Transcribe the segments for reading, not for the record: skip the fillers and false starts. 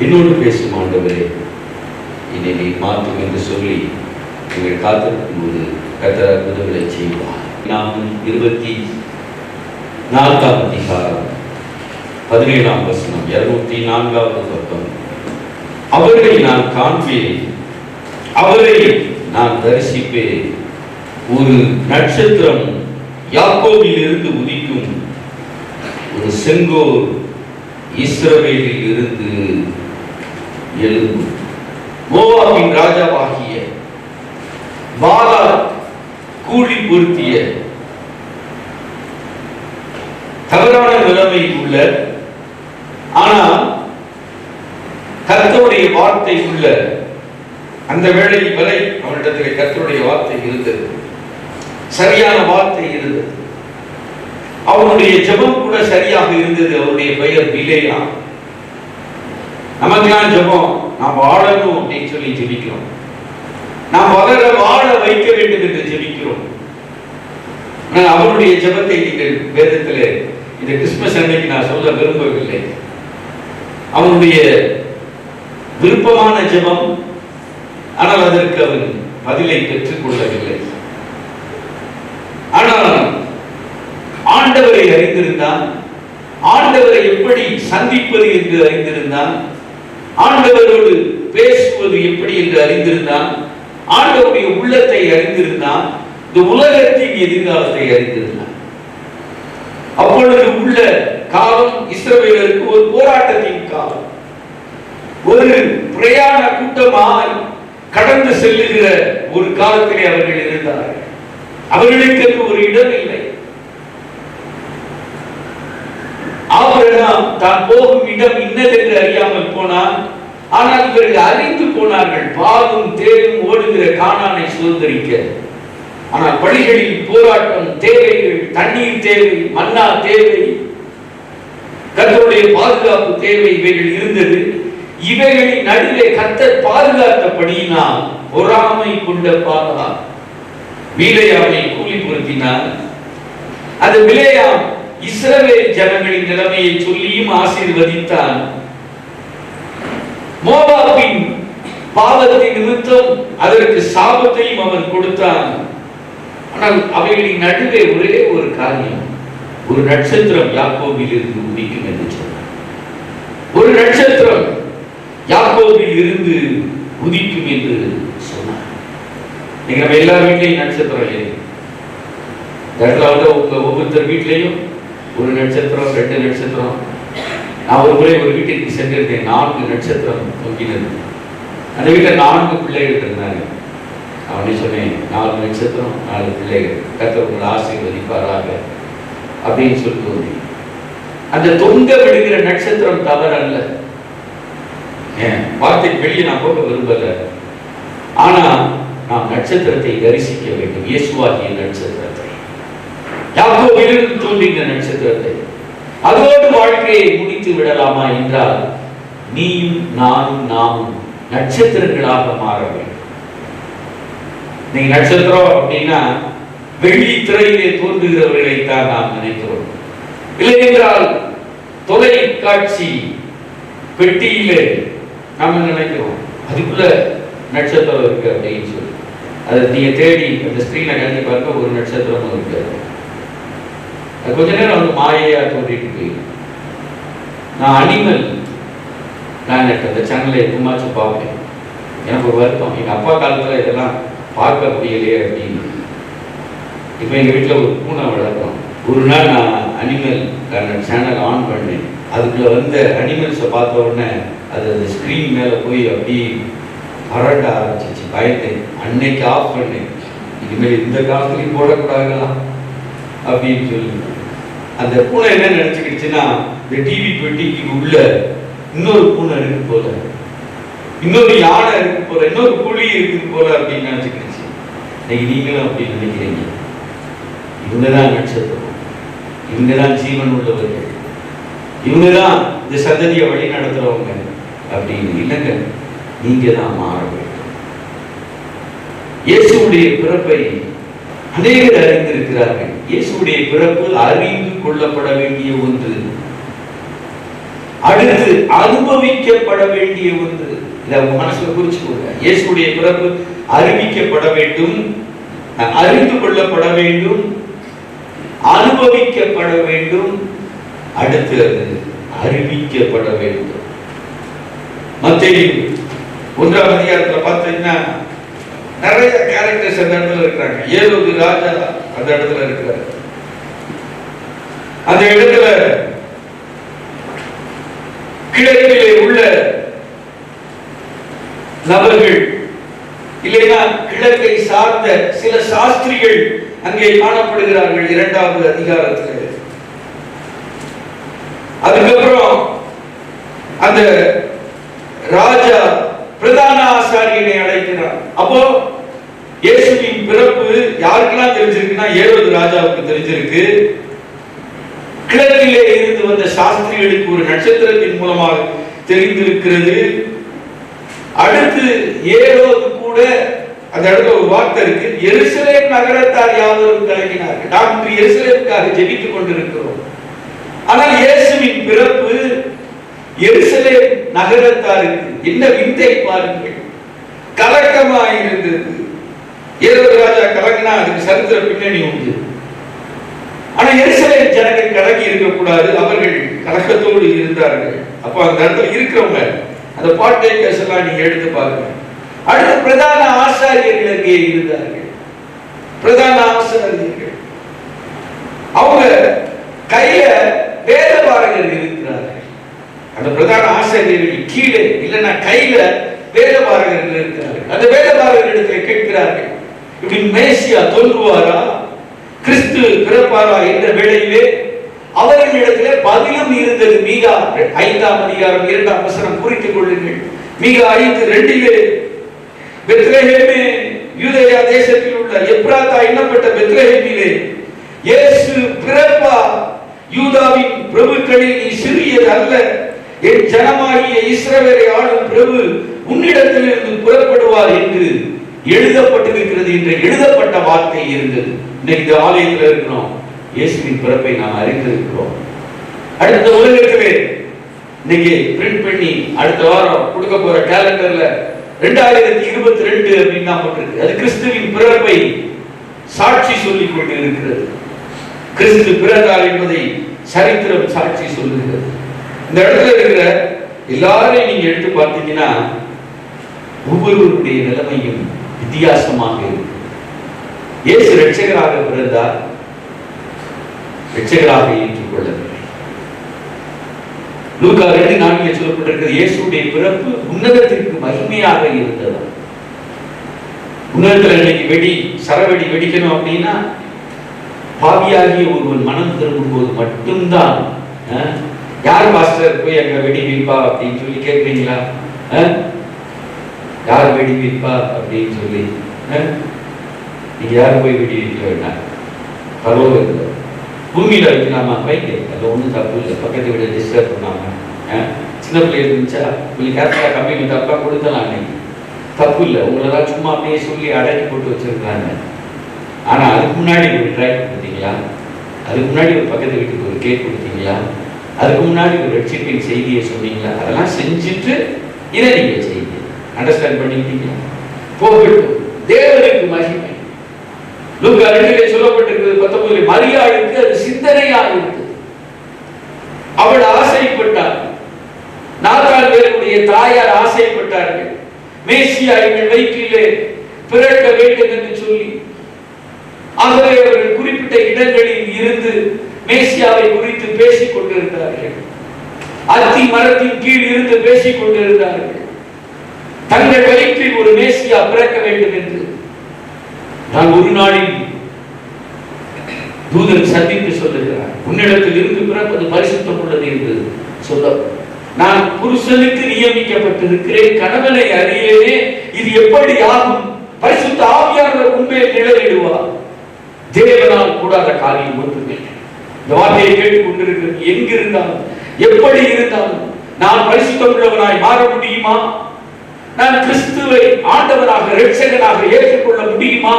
என்னோடு பேசும் ஆண்டவரே, என்னை நீ மாற்றும் என்று சொல்லி நீங்கள் காத்திருக்கும் போது கர்த்தர் அற்புதங்களை செய்வார். நாம் 24 அதிகாரம் 17ஆம் வசனம் 204வது பக்கம். அவரை நான் காண்பேன், அவரை நான் தரிசிப்பேன். ஒரு நட்சத்திரம் யாக்கோபில் இருந்து உதிக்கும், ஒரு செங்கோல் இஸ்ரவேலில் இருந்து எழும்பும். மோவாபின் ராஜாவாகிய பாலாக் கூலி பொருத்திய தவறான நிலைமையில் உள்ள, ஆனால் கர்த்தருடைய வார்த்தை உள்ள அந்த வேளை வரை அவனிடத்தில் கர்த்தருடைய வார்த்தை இருந்தது, சரியான வார்த்தை இருந்தது. அவனுடைய ஜெபம் கூட சரியாக இருந்தது. அவருடைய பெயர் பிலேயா. நமக்கெல்லாம் ஜெபம், நாம் வாழணும் அப்படின்னு சொல்லி ஜெபிக்கிறோம், நாம் வாழ வைக்க வேண்டும் என்று ஜெபிக்கிறோம். ஆனால் அவருடைய ஜெபத்தை நீங்கள் வேதத்தில் இந்த கிறிஸ்துமஸ் அன்னைக்கு நான் சொல்ல விரும்பவில்லை. அவனுடைய விருப்பமான ஜெபம், ஆனால் அதற்கு அவன் பதிலை பெற்றுக் கொள்ளவில்லை. ஆனால் ஆண்டவரை அறிந்திருந்தான், ஆண்டவரை எப்படி சந்திப்பது என்று அறிந்திருந்தான், ஆண்டவரோடு பேசுவது எப்படி என்று அறிந்திருந்தான், ஆண்டவருடைய உள்ளத்தை அறிந்திருந்தான், இந்த உலகத்தின் எதிர்காலத்தை அறிந்திருந்தான். அப்பொழுது உள்ள காலம் இஸ்ரவேலருக்கு ஒரு போராட்டத்தின் காலம், ஒரு பிரயாண கூட்டமாய் கடந்து செல்லுகிற ஒரு காலத்திலே அவர்கள் இருந்தார்கள். அவர்களுக்கு ஒரு இடம் இல்லை. ஆபிரகாம் தான் போகும் இடம் இன்னதென்று அறியாமல் போனான். ஆனால் இவர்கள் அறிந்து போனார்கள், பாலும் தேரும் ஓடுகிற கானானை சுதந்திரிக்க. ஆனால் வழிகளில் போராட்டம், தேவைகள், தண்ணீர் தேவை, மன்னா தேவை, கர்த்தருடைய பாதுகாப்பு தேவை, இவைகள் இருந்தது. இவைகளின் நடுவே கர்த்தர் பாதுகாத்தபடியினால் பொறாமை கொண்ட பாலாக் பிலேயாமை கூலி பொருத்தினார். அது பிலேயாம் இஸ்ரவேல் ஜனங்களின் நிலைமையை சொல்லியும் ஆசீர்வதித்தான். மோவாபின் பாவத்தின் நிமித்தம் அதற்கு சாபத்தையும் அவன் கொடுத்தான். ஆனால் அவைகளின் நடுவே ஒரே ஒரு காரியம், ஒரு நட்சத்திரம் யாக்கோபில் இருந்து உதிக்கும் என்று சொன்னார். ஒரு நட்சத்திரம் யாக்கோபில் இருந்து உதிக்கும் என்று சொன்னார். நீங்க நம்ம எல்லா வீட்லையும் நட்சத்திரம் இல்லை. இடத்துல வந்து ஒவ்வொருத்தர் வீட்லையும் ஒரு நட்சத்திரம், 2 நட்சத்திரம். நான் ஒரு முறை ஒரு வீட்டிற்கு சென்றிருந்தேன். 4 நட்சத்திரம் தொங்கினது. அந்த வீட்டில் 4 பிள்ளைகள் இருந்தாங்க. அவனே சொன்னேன், 4 நட்சத்திரம் 4 பிள்ளைகள், கர்த்தர் உங்களை ஆசீர்வதிப்பாராக அப்படின்னு சொல்லுவோம். அந்த தொங்க விடுகிற நட்சத்திரம் தவறு அல்ல. வார்த்தைக்கு வெளியே நான் போக விரும்பல. ஆனா நாம் நட்சத்திரத்தை தரிசிக்க வேண்டும். இயேசுவாகிய நட்சத்திரத்தை, யாக்கோபிலிருந்து தோன்றின நட்சத்திரத்தை. அதோடு வாழ்க்கையை முடித்து விடலாமா என்றால் நீயும் நாமும் நட்சத்திரங்களாக மாற வேண்டும். நீங்க நட்சத்திரம் அப்படின்னா வெள்ளி திரையிலே தோன்றுகிறவர்களை தான் நாம் நினைக்கிறோம். இல்லை என்றால் தொலைக்காட்சி பெட்டியிலே நாம நினைக்கிறோம் அதுக்குள்ள நட்சத்திரம் இருக்கு அப்படின்னு சொல்லி. அதை நீங்க தேடி அந்த ஸ்கிரீனை கழிச்சு பார்க்க ஒரு நட்சத்திரமும் இருக்கு. அது கொஞ்ச நேரம் வந்து மாயையா தோன்றிட்டு போயிடும். நான் அனிமல் பிளானட் அந்த சேனலை எப்பமாச்சும் பார்ப்பேன். எனக்கு ஒரு வருத்தம், எங்க அப்பா காலத்துல இதெல்லாம் பார்க்க முடியலையே அப்படின்னு. இப்போ எங்க வீட்டில் ஒரு பூனை வளர்க்கிறோம். ஒரு நாள் நான் அனிமல் பிளானட் சேனல் ஆன் பண்ணேன். அதுக்குள்ள வந்த அனிமல்ஸை பார்த்த உடனே அது அந்த ஸ்க்ரீன் மேலே போய் அப்படி அரண்ட ஆரம்பிச்சிச்சு. பயந்தேன். அன்னைக்கு ஆஃப் பண்ணேன். இனிமேல் இந்த காலத்துலையும் போடக்கூடாதுங்களா அப்படின்னு சொல்லி. அந்த பூனை என்ன நினைச்சுக்கிடுச்சுன்னா, இந்த டிவி பெட்டிக்கு உள்ள இன்னொரு பூனை இருக்கு போல, இன்னொரு யானை இருக்கு போல, இன்னொரு புலி இருக்கு போல அப்படின்னு நினைச்சுக்கிடுச்சு. இன்னைக்கு நீங்களும் அப்படி நினைக்கிறீங்க. இவங்கதான் நட்சத்திரம், இவங்கதான் ஜீவன் உள்ளவர்கள், இவங்கதான் இந்த சந்ததியை வழி நடத்துறவங்க அப்படின்னு. இல்லைங்க, நீங்க தான் மாற வேண்டும். இயேசுடைய பிறப்பை அநேகர் அறிந்திருக்கிறார்கள். இயேசுடைய பிறப்பு அறிந்து கொள்ளப்பட வேண்டிய ஒன்று, அடுத்து அனுபவிக்கப்பட வேண்டிய ஒன்று. இதை மனசுல குறிச்சுக்கொள்ள. இயேசுடைய பிறப்பு அறிவிக்கப்பட வேண்டும், அறிந்து கொள்ளப்பட வேண்டும், அனுபவிக்கப்பட வேண்டும், அடுத்து அது அறிவிக்கப்பட வேண்டும். மத்தேயு 1ஆம் அதிகாரத்துல பார்த்தீங்கன்னா நிறைய கேரக்டர்ஸ் அந்த இடத்துல இருக்கிறாங்க. ஏரோது ராஜா அந்த இடத்துல இருக்கிறார். அந்த இடத்துல கிழக்கிலே உள்ள நபர்கள் இல்லைன்னா கிழக்கை சார்ந்த சில சாஸ்திரிகள் அங்கே காணப்படுகிறார்கள் 2வது அதிகாரத்தில். அதுக்கப்புறம் அந்த ராஜா பிரதான ஆசாரியனை அழைக்கிறார். அப்போ இயேசுவின் பிறப்பு யாருக்கெல்லாம் தெரிஞ்சிருக்குன்னா ஏரோது ராஜாவுக்கு தெரிஞ்சிருக்கு. கிழக்கிலே இருந்து வந்த சாஸ்திரிகளுக்கு ஒரு நட்சத்திரத்தின் மூலமாக தெரிந்திருக்கிறது. அடுத்து ஏரோது கூட அந்த இடத்துல ஒரு வார்த்தை இருக்கு, எருசலேம் நகரத்தார் யாவரும் கலங்கினார்கள். நாம் எருசலேமுக்காக ஜெபித்துக் கொண்டிருக்கிறோம். ஆனால் இயேசுவின் பிறப்பு எருசலேம் நகரத்தாருக்கு என்ன விந்தை பாருங்கள், கலக்கமாக இருந்தது. ஏரோது ராஜா கலங்கினா அதுக்கு சரித்திர பின்னணி உண்டு. ஆனா எருசலேம் ஜனங்கள் கலங்கி இருக்கக்கூடாது, அவர்கள் கலக்கத்தோடு இருந்தார்கள். அப்ப அந்த இடத்துல இருக்கிறவங்க அந்த பாட்டை பேசலாம், நீங்க எடுத்து பாருங்க. அடுத்து பிரதான ஆசாரியர்கள் அங்கே இருந்தார்கள். பிரதான ஆசாரியர்கள் அவங்க கையில வேத பாரகர்கள் இருக்கிறார்கள். அந்த பிரதான ஆசாரியர்கள் கீழே இல்லைன்னா கையில வேத பாரகர்கள் இருக்கிறார்கள். அந்த வேத பாரகர்களிடத்தில் கேட்கிறார்கள், இப்படி மேசியா தோன்றுவாரா, கிறிஸ்து பிறப்பாரா என்ற வேளையிலே அவர்களிடத்திலே பதிலும் இருந்தது. மீகா 5ஆம் அதிகாரம் 2ஆம் வசனம் குறித்துக் கொள்ளுங்கள். மீகா 5:2 பெத்லெஹேமே யூதேயா தேசத்தில் உள்ள எப்ராத்தா என்னப்பட்ட பெத்லெஹேமிலே இயேசு பிறப்பா, யூதாவின் பிரபுக்களில் நீ சிறியது அல்ல, என் ஜனமாகிய இஸ்ரவேலை ஆளும் பிரபு உன்னிடத்திலிருந்து புறப்படுவார் என்று எழுதப்பட்டிருக்கிறது என்ற எழுதப்பட்ட வார்த்தை இருந்தது. இன்னைக்கு ஆலயத்தில் இருக்கிறோம், இயேசுவின் பிறப்பை நாம் அறிந்திருக்கிறோம். அடுத்த உலகத்திலே இன்னைக்கு பிரிண்ட் பண்ணி அடுத்த வாரம் கொடுக்க போற கேலண்டர்ல 2022 அப்படின்னு போட்டிருக்கு. அது கிறிஸ்துவின் பிறப்பை சாட்சி சொல்லிக் கொண்டு இருக்கிறது. கிறிஸ்து பிறந்தார் என்பதை சரித்திரம் சாட்சி சொல்லுகிறது. இந்த இடத்துல இருக்கிற எல்லாரையும் நீங்க எடுத்து பார்த்தீங்கன்னா ஒவ்வொருவருடைய நிலைமையும் வித்தியாசமாக இருக்கு. இயேசு இரட்சகராக பிறந்தார், இரட்சகராக ஏற்றுக்கொள்ளவில்லை. லூக்கா 2:4 சொல்லப்பட்டிருக்கிறது, இயேசுடைய பிறப்பு உன்னதத்திற்கு மகிமையாக இருந்தது. உன்னதத்தில் இன்னைக்கு சரவெடி வெடிக்கணும் அப்படின்னா பாவியாகிய ஒருவன் மனம் திரும்பும் போது மட்டும்தான். யார் பாஸ்டர் போய் அங்க வெடி வைப்பா அப்படின்னு சொல்லி கேட்பீங்களா? யார் வெடி வைப்பா அப்படின்னு சொல்லி நீங்க யாரும் போய் வெடி வைக்க வேண்டாம். பரவாயில்ல, பூமியில வைக்கலாமா? வைக்க, அது ஒன்றும் தப்பு இல்லை. பக்கத்து வீட டிஸ்டர்ப் பண்ணாம. சின்ன பிள்ளை இருந்துச்சா உங்களுக்கு கேரளா கம்பெனி தப்பா கொடுத்தலாம், அன்னைக்கு தப்பு இல்லை. உங்களெல்லாம் சும்மா அப்படியே சொல்லி அடக்கி போட்டு வச்சிருக்காங்க. ஆனா அதுக்கு முன்னாடி ஒரு ட்ராக் கொடுத்தீங்களா? அதுக்கு முன்னாடி ஒரு பக்கத்து வீட்டுக்கு ஒரு கேக் கொடுத்தீங்களா? அதுக்கு முன்னாடி ஒரு ரட்சிப்பின் செய்தியை சொன்னீங்களா? அதெல்லாம் செஞ்சுட்டு இதை நீங்க செய்யுங்க. அண்டர்ஸ்டாண்ட் பண்ணிக்கிட்டீங்களா? போகட்டும், தேவனுக்கு மகிமை. லூக்கா 2 சொல்லப்பட்டிருக்கிறது 19 மரியாளுக்கு அது சிந்தனையா இருக்கு. அவள் ஆசைப்பட்டாள். நாத்தான்வேலுடைய தாயார் ஆசைப்பட்டார்கள். மேசியா எங்கள் வயிற்றிலே பிறக்க வேண்டும் என்று சொல்லி ஆகவே அவர்கள் குறிப்பிட்ட இடங்களில் இருந்து மேசியாவை குறித்து பேசிக் கொண்டிருந்தார்கள். அத்தி மரத்தின் கீழ் இருந்து பேசிக் கொண்டிருந்தார்கள். தங்கள் வயிற்றில் ஒரு மேசியா பிறக்க வேண்டும் என்று. நான் ஒரு நாளில் தூதன் சந்தித்து சொல்லுகிறார், உன்னிடத்தில் இருந்து பிறப்பது பரிசுத்தம் உள்ளது என்று சொல்ல, நான் புருஷனுக்கு நியமிக்கப்பட்டிருக்கிறேன், கணவனை அறியேனே, இது எப்படி ஆகும்? பரிசுத்த ஆவியானவர் உண்மையை நிழலிடுவார். தேவனால் கூடாத காரியம் ஒன்றுமே. இந்த வார்த்தையை கேட்டுக் கொண்டிருக்கிறது எங்கிருந்தாலும் எப்படி இருந்தாலும் நான் பரிசுத்தம் உள்ளவனாய் மாற முடியுமா? நான் கிறிஸ்துவை ஆண்டவராக இரட்சகனாக ஏற்றுக்கொள்ள முடியுமா?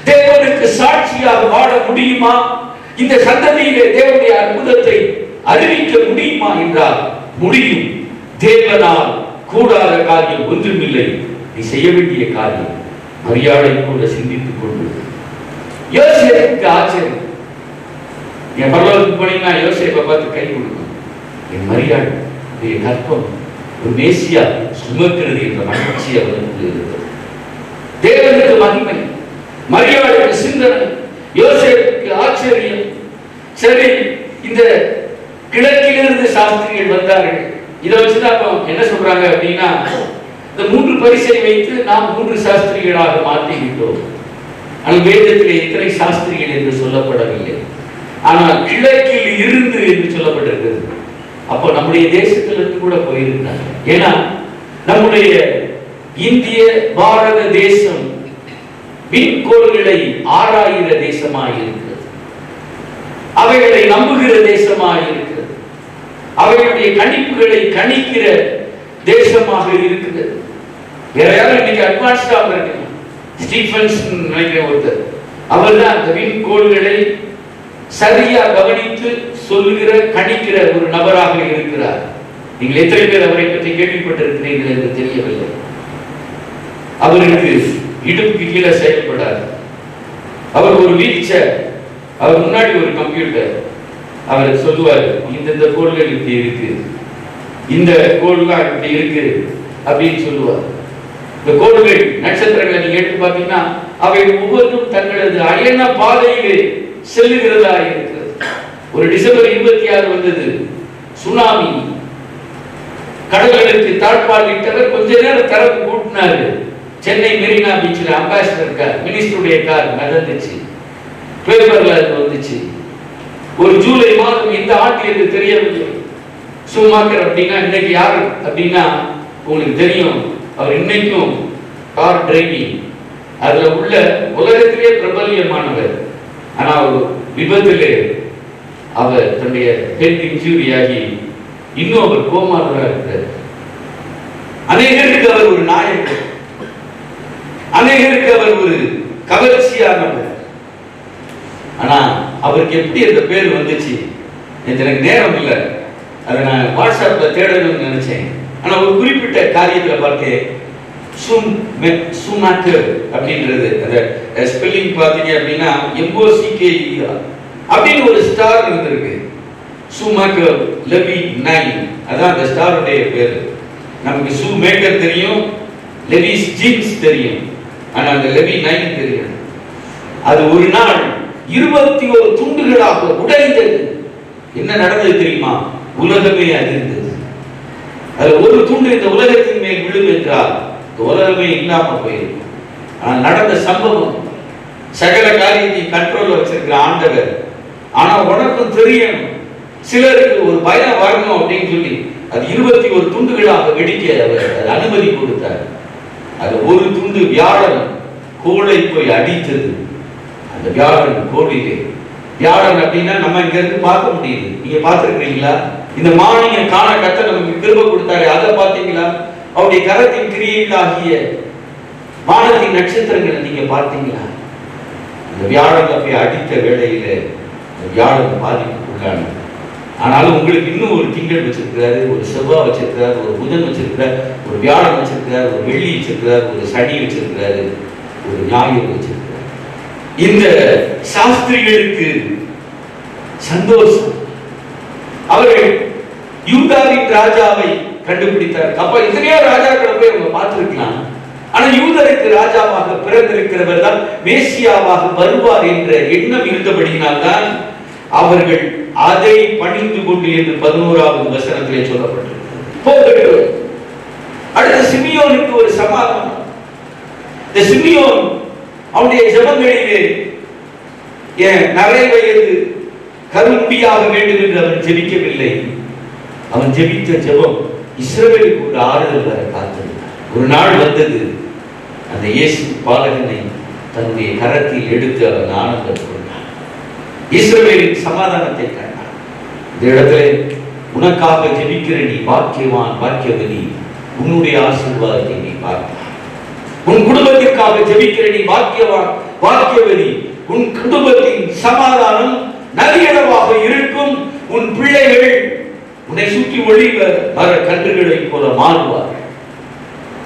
தேவனுக்கு சாட்சியாக வாழ முடியுமா? இந்த சந்ததியிலே தேவனுடைய அற்புதத்தை அறிவிக்க முடியுமா என்றால் முடியும். தேவனால் கூடாத காரியம் ஒன்றுமில்லை. நீ செய்ய வேண்டிய காரியம் மரியாதை கூட சிந்தித்துக் கொண்டு. யோசேப்புக்கு ஆச்சரியம். என் பரலோகத்துக்கு போனீங்கன்னா யோசேப்பை பார்த்து கை கொடுக்கும். என் மரியாதை கற்பம் ஒரு மேசியா சுமக்கிறது என்ற மகிழ்ச்சி அவனுக்கு இருந்தது. தேவனுக்கு மகிமை, மரியாதைக்கு சிந்தனை, யோசேப்புக்கு ஆச்சரியம். சரி, இந்த கிழக்கிலிருந்து சாஸ்திரிகள் வந்தார்கள். இதை வச்சுதான் என்ன சொல்றாங்க அப்படின்னா, இந்த 3 பரிசை வைத்து நாம் 3 சாஸ்திரிகளாக மாற்றிவிட்டோம். ஆனால் வேதத்திலே இத்தனை சாஸ்திரிகள் என்று சொல்லப்படவில்லை. ஆனால் கிழக்கில் இருந்து என்று சொல்லப்பட்டிருக்கிறது. அப்போ நம்முடைய தேசத்திலிருந்து கூட போயிருந்தாங்க. ஏன்னா நம்முடைய இந்திய பாரத தேசம் விண்கோள்களை ஆராய்கிற தேசமாக இருக்கிறது. அவைகளை நம்புகிற தேசமாக இருக்கிறது. அவைகளுடைய கணிப்புகளை கணிக்கிற தேசமாக இருக்கிறது. வேற யாரும் இன்னைக்கு அட்வான்ஸ்டாக இருக்கு. ஸ்டீஃபன்ஸ் நினைக்கிற ஒருத்தர், அவர் தான் அந்த விண்கோள்களை சரியா கவனித்து சொல்லுகிற கணிக்கிற ஒரு நபராக இருக்கிறார். நீங்கள் எத்தனை பேர் அவரை பற்றி கேள்விப்பட்டிருக்கிறீர்கள் என்று தெரியவில்லை. அவருக்கு இடுப்புக்கு கீழே செயல்படாது. அவர் ஒரு வீல்சேர், அவர் முன்னாடி ஒரு கம்ப்யூட்டர். அவர் சொல்லுவார், இந்த கோள்கள் இப்படி இருக்கு, இந்த கோள்கள் இப்படி இருக்கு அப்படின்னு சொல்லுவார். இந்த கோள்கள் நட்சத்திரங்களை நீங்க எடுத்து பார்த்தீங்கன்னா அவை ஒவ்வொன்றும் தங்களது அயன பாதையிலே செல்லுகிறதா இருக்கிறது. ஒரு டிசம்பர் 26 வந்தது சுனாமி. கடல்களுக்கு தாழ்பால் இட்டவர் கொஞ்ச நேரம் தரப்பு கூட்டினாரு. சென்னை மெரினா பீச்சில் அம்பாசிடர் கார், மினிஸ்டருடைய கார் நடந்துச்சு. பேப்பர்ல அது வந்துச்சு. ஒரு ஜூலை மாதம் இந்த ஆண்டு என்று தெரியவில்லை. சுமாக்கர் அப்படின்னா இன்னைக்கு யாரு அப்படின்னா உங்களுக்கு தெரியும். அவர் இன்னைக்கும் கார் டிரைவிங் அதுல உள்ள உலகத்திலே பிரபல்யமானவர். ஆனா ஒரு விபத்திலே அவர் தன்னுடைய ஹெல்த் இன்ஜூரி ஆகி இன்னும் அவர் கோமாவில் இருக்கிறார். அநேகருக்கு அவர் ஒரு நாயகர், அநேகருக்கு அவர் ஒரு கவர்ச்சியானவர். ஆனா அவருக்கு எப்படி அந்த பேர் வந்துச்சு எனக்கு நேரம் இல்லை, அதை நான் வாட்ஸ்அப்ல தேடணும்னு நினைச்சேன். ஆனா ஒரு குறிப்பிட்ட காரியத்தில் பார்த்தேன், சுமாக்கர் அப்படின்றது அந்த ஸ்பெல்லிங் பார்த்தீங்க அப்படின்னா MOCKER அப்படின்னு ஒரு ஸ்டார் இருந்திருக்கு. சுமாக்கர் லெவி 9 அதான் அந்த ஸ்டாருடைய பேர். நமக்கு ஷூ மேக்கர் தெரியும், லெவிஸ் ஜீன்ஸ் தெரியும். ஆனா அந்த லெவி 9 தெரியும். அது ஒரு நாள் 21 துண்டுகளாக உடைந்தது. என்ன நடந்தது தெரியுமா? உலகமே அதிர்ந்தது. அது ஒரு துண்டு இந்த உலகத்தின் மேல் விழும் என்றால் இந்த உலகமே இல்லாம போயிருக்கும். ஆனால் நடந்த சம்பவம், சகல காரியத்தை கண்ட்ரோல்ல வச்சிருக்கிற ஆண்டவர். ஆனா உனக்கும் தெரியும், சிலருக்கு ஒரு பயம் வரணும் அப்படின்னு சொல்லி அது 21 துண்டுகளாக வெடிக்க அவர் அனுமதி கொடுத்தார். அது ஒரு துண்டு வியாழன் கோளை போய் அடித்தது. அந்த வியாழன் கோளிலே, வியாழன் அப்படின்னா நம்ம இங்க இருந்து பார்க்க முடியுது. நீங்க பார்த்திருக்கீங்களா? இந்த மானிய காண கர்த்தர் நமக்கு கிருபை கொடுத்தாரு, அதை பார்த்தீங்களா? அவருடைய கரத்தின் கிரியைகளாகிய வானத்தின் நட்சத்திரங்களை நீங்க பார்த்தீங்களா? இந்த வியாழன் போய் அடித்த வேளையில வியாழன் பாதிப்புக்குள்ளான. ஆனாலும் உங்களுக்கு இன்னும் ஒரு திங்கள் வச்சிருக்கிறாரு, ஒரு செவ்வாய் வச்சிருக்கிறாரு, ஒரு புதன் வச்சிருக்கிறார், ஒரு வியாழன் வச்சிருக்கிறார், ஒரு வெள்ளி வச்சிருக்கிறார், ஒரு சனி வச்சிருக்கிறாரு, ஒரு ஞாயிறு வச்சிருக்கிறார். இந்த சாஸ்திரிகளுக்கு சந்தோஷம். அவர்கள் யூதாவின் ராஜாவை கண்டுபிடித்தார். அப்ப எத்தனையோ ராஜாக்களை போய் அவங்க பார்த்திருக்கலாம். ஆனா யூதருக்கு ராஜாவாக பிறந்திருக்கிறவர் தான் மேசியாவாக வருவார் என்ற எண்ணம் இருந்தபடியினால்தான் அவர்கள் அதை பணிந்து கொண்டு என்று 11வது வசனத்திலே சொல்லப்பட்டிருக்கிறது. அடுத்த சிமியோனுக்கு ஒரு சமாதானம். இந்த சிமியோன் அவனுடைய ஜெபங்களிலே நிறை வயது கருமுடியாக வேண்டும் என்று அவன் ஜெபிக்கவில்லை. அவன் ஜெபித்த ஜெபம் இஸ்ரவேலுக்கு ஒரு ஆறுதல் வர காத்திருந்தார். ஒரு நாள் வந்தது, அந்த இயேசு பாலகனை தன்னுடைய கரத்தில் எடுத்து அவன் ஆனந்தம் கொண்டான். இஸ்ரவேலின் சமாதானத்தை கண்டான். இந்த இடத்துல உனக்காக ஜெபிக்கிற நீ பாக்கியவான், பாக்கியவதி, உன்னுடைய ஆசீர்வாதத்தை நீ பார்ப்பாய். உன் குடும்பத்திற்காக ஜெபிக்கிற நீ பாக்கியவான், பாக்கியவதி, உன் குடும்பத்தின் சமாதானம் நதியளவாக இருக்கும். உன் பிள்ளைகள் உன்னை சுற்றி ஒளிவ மர கன்றுகளை போல மாறுவார்கள்.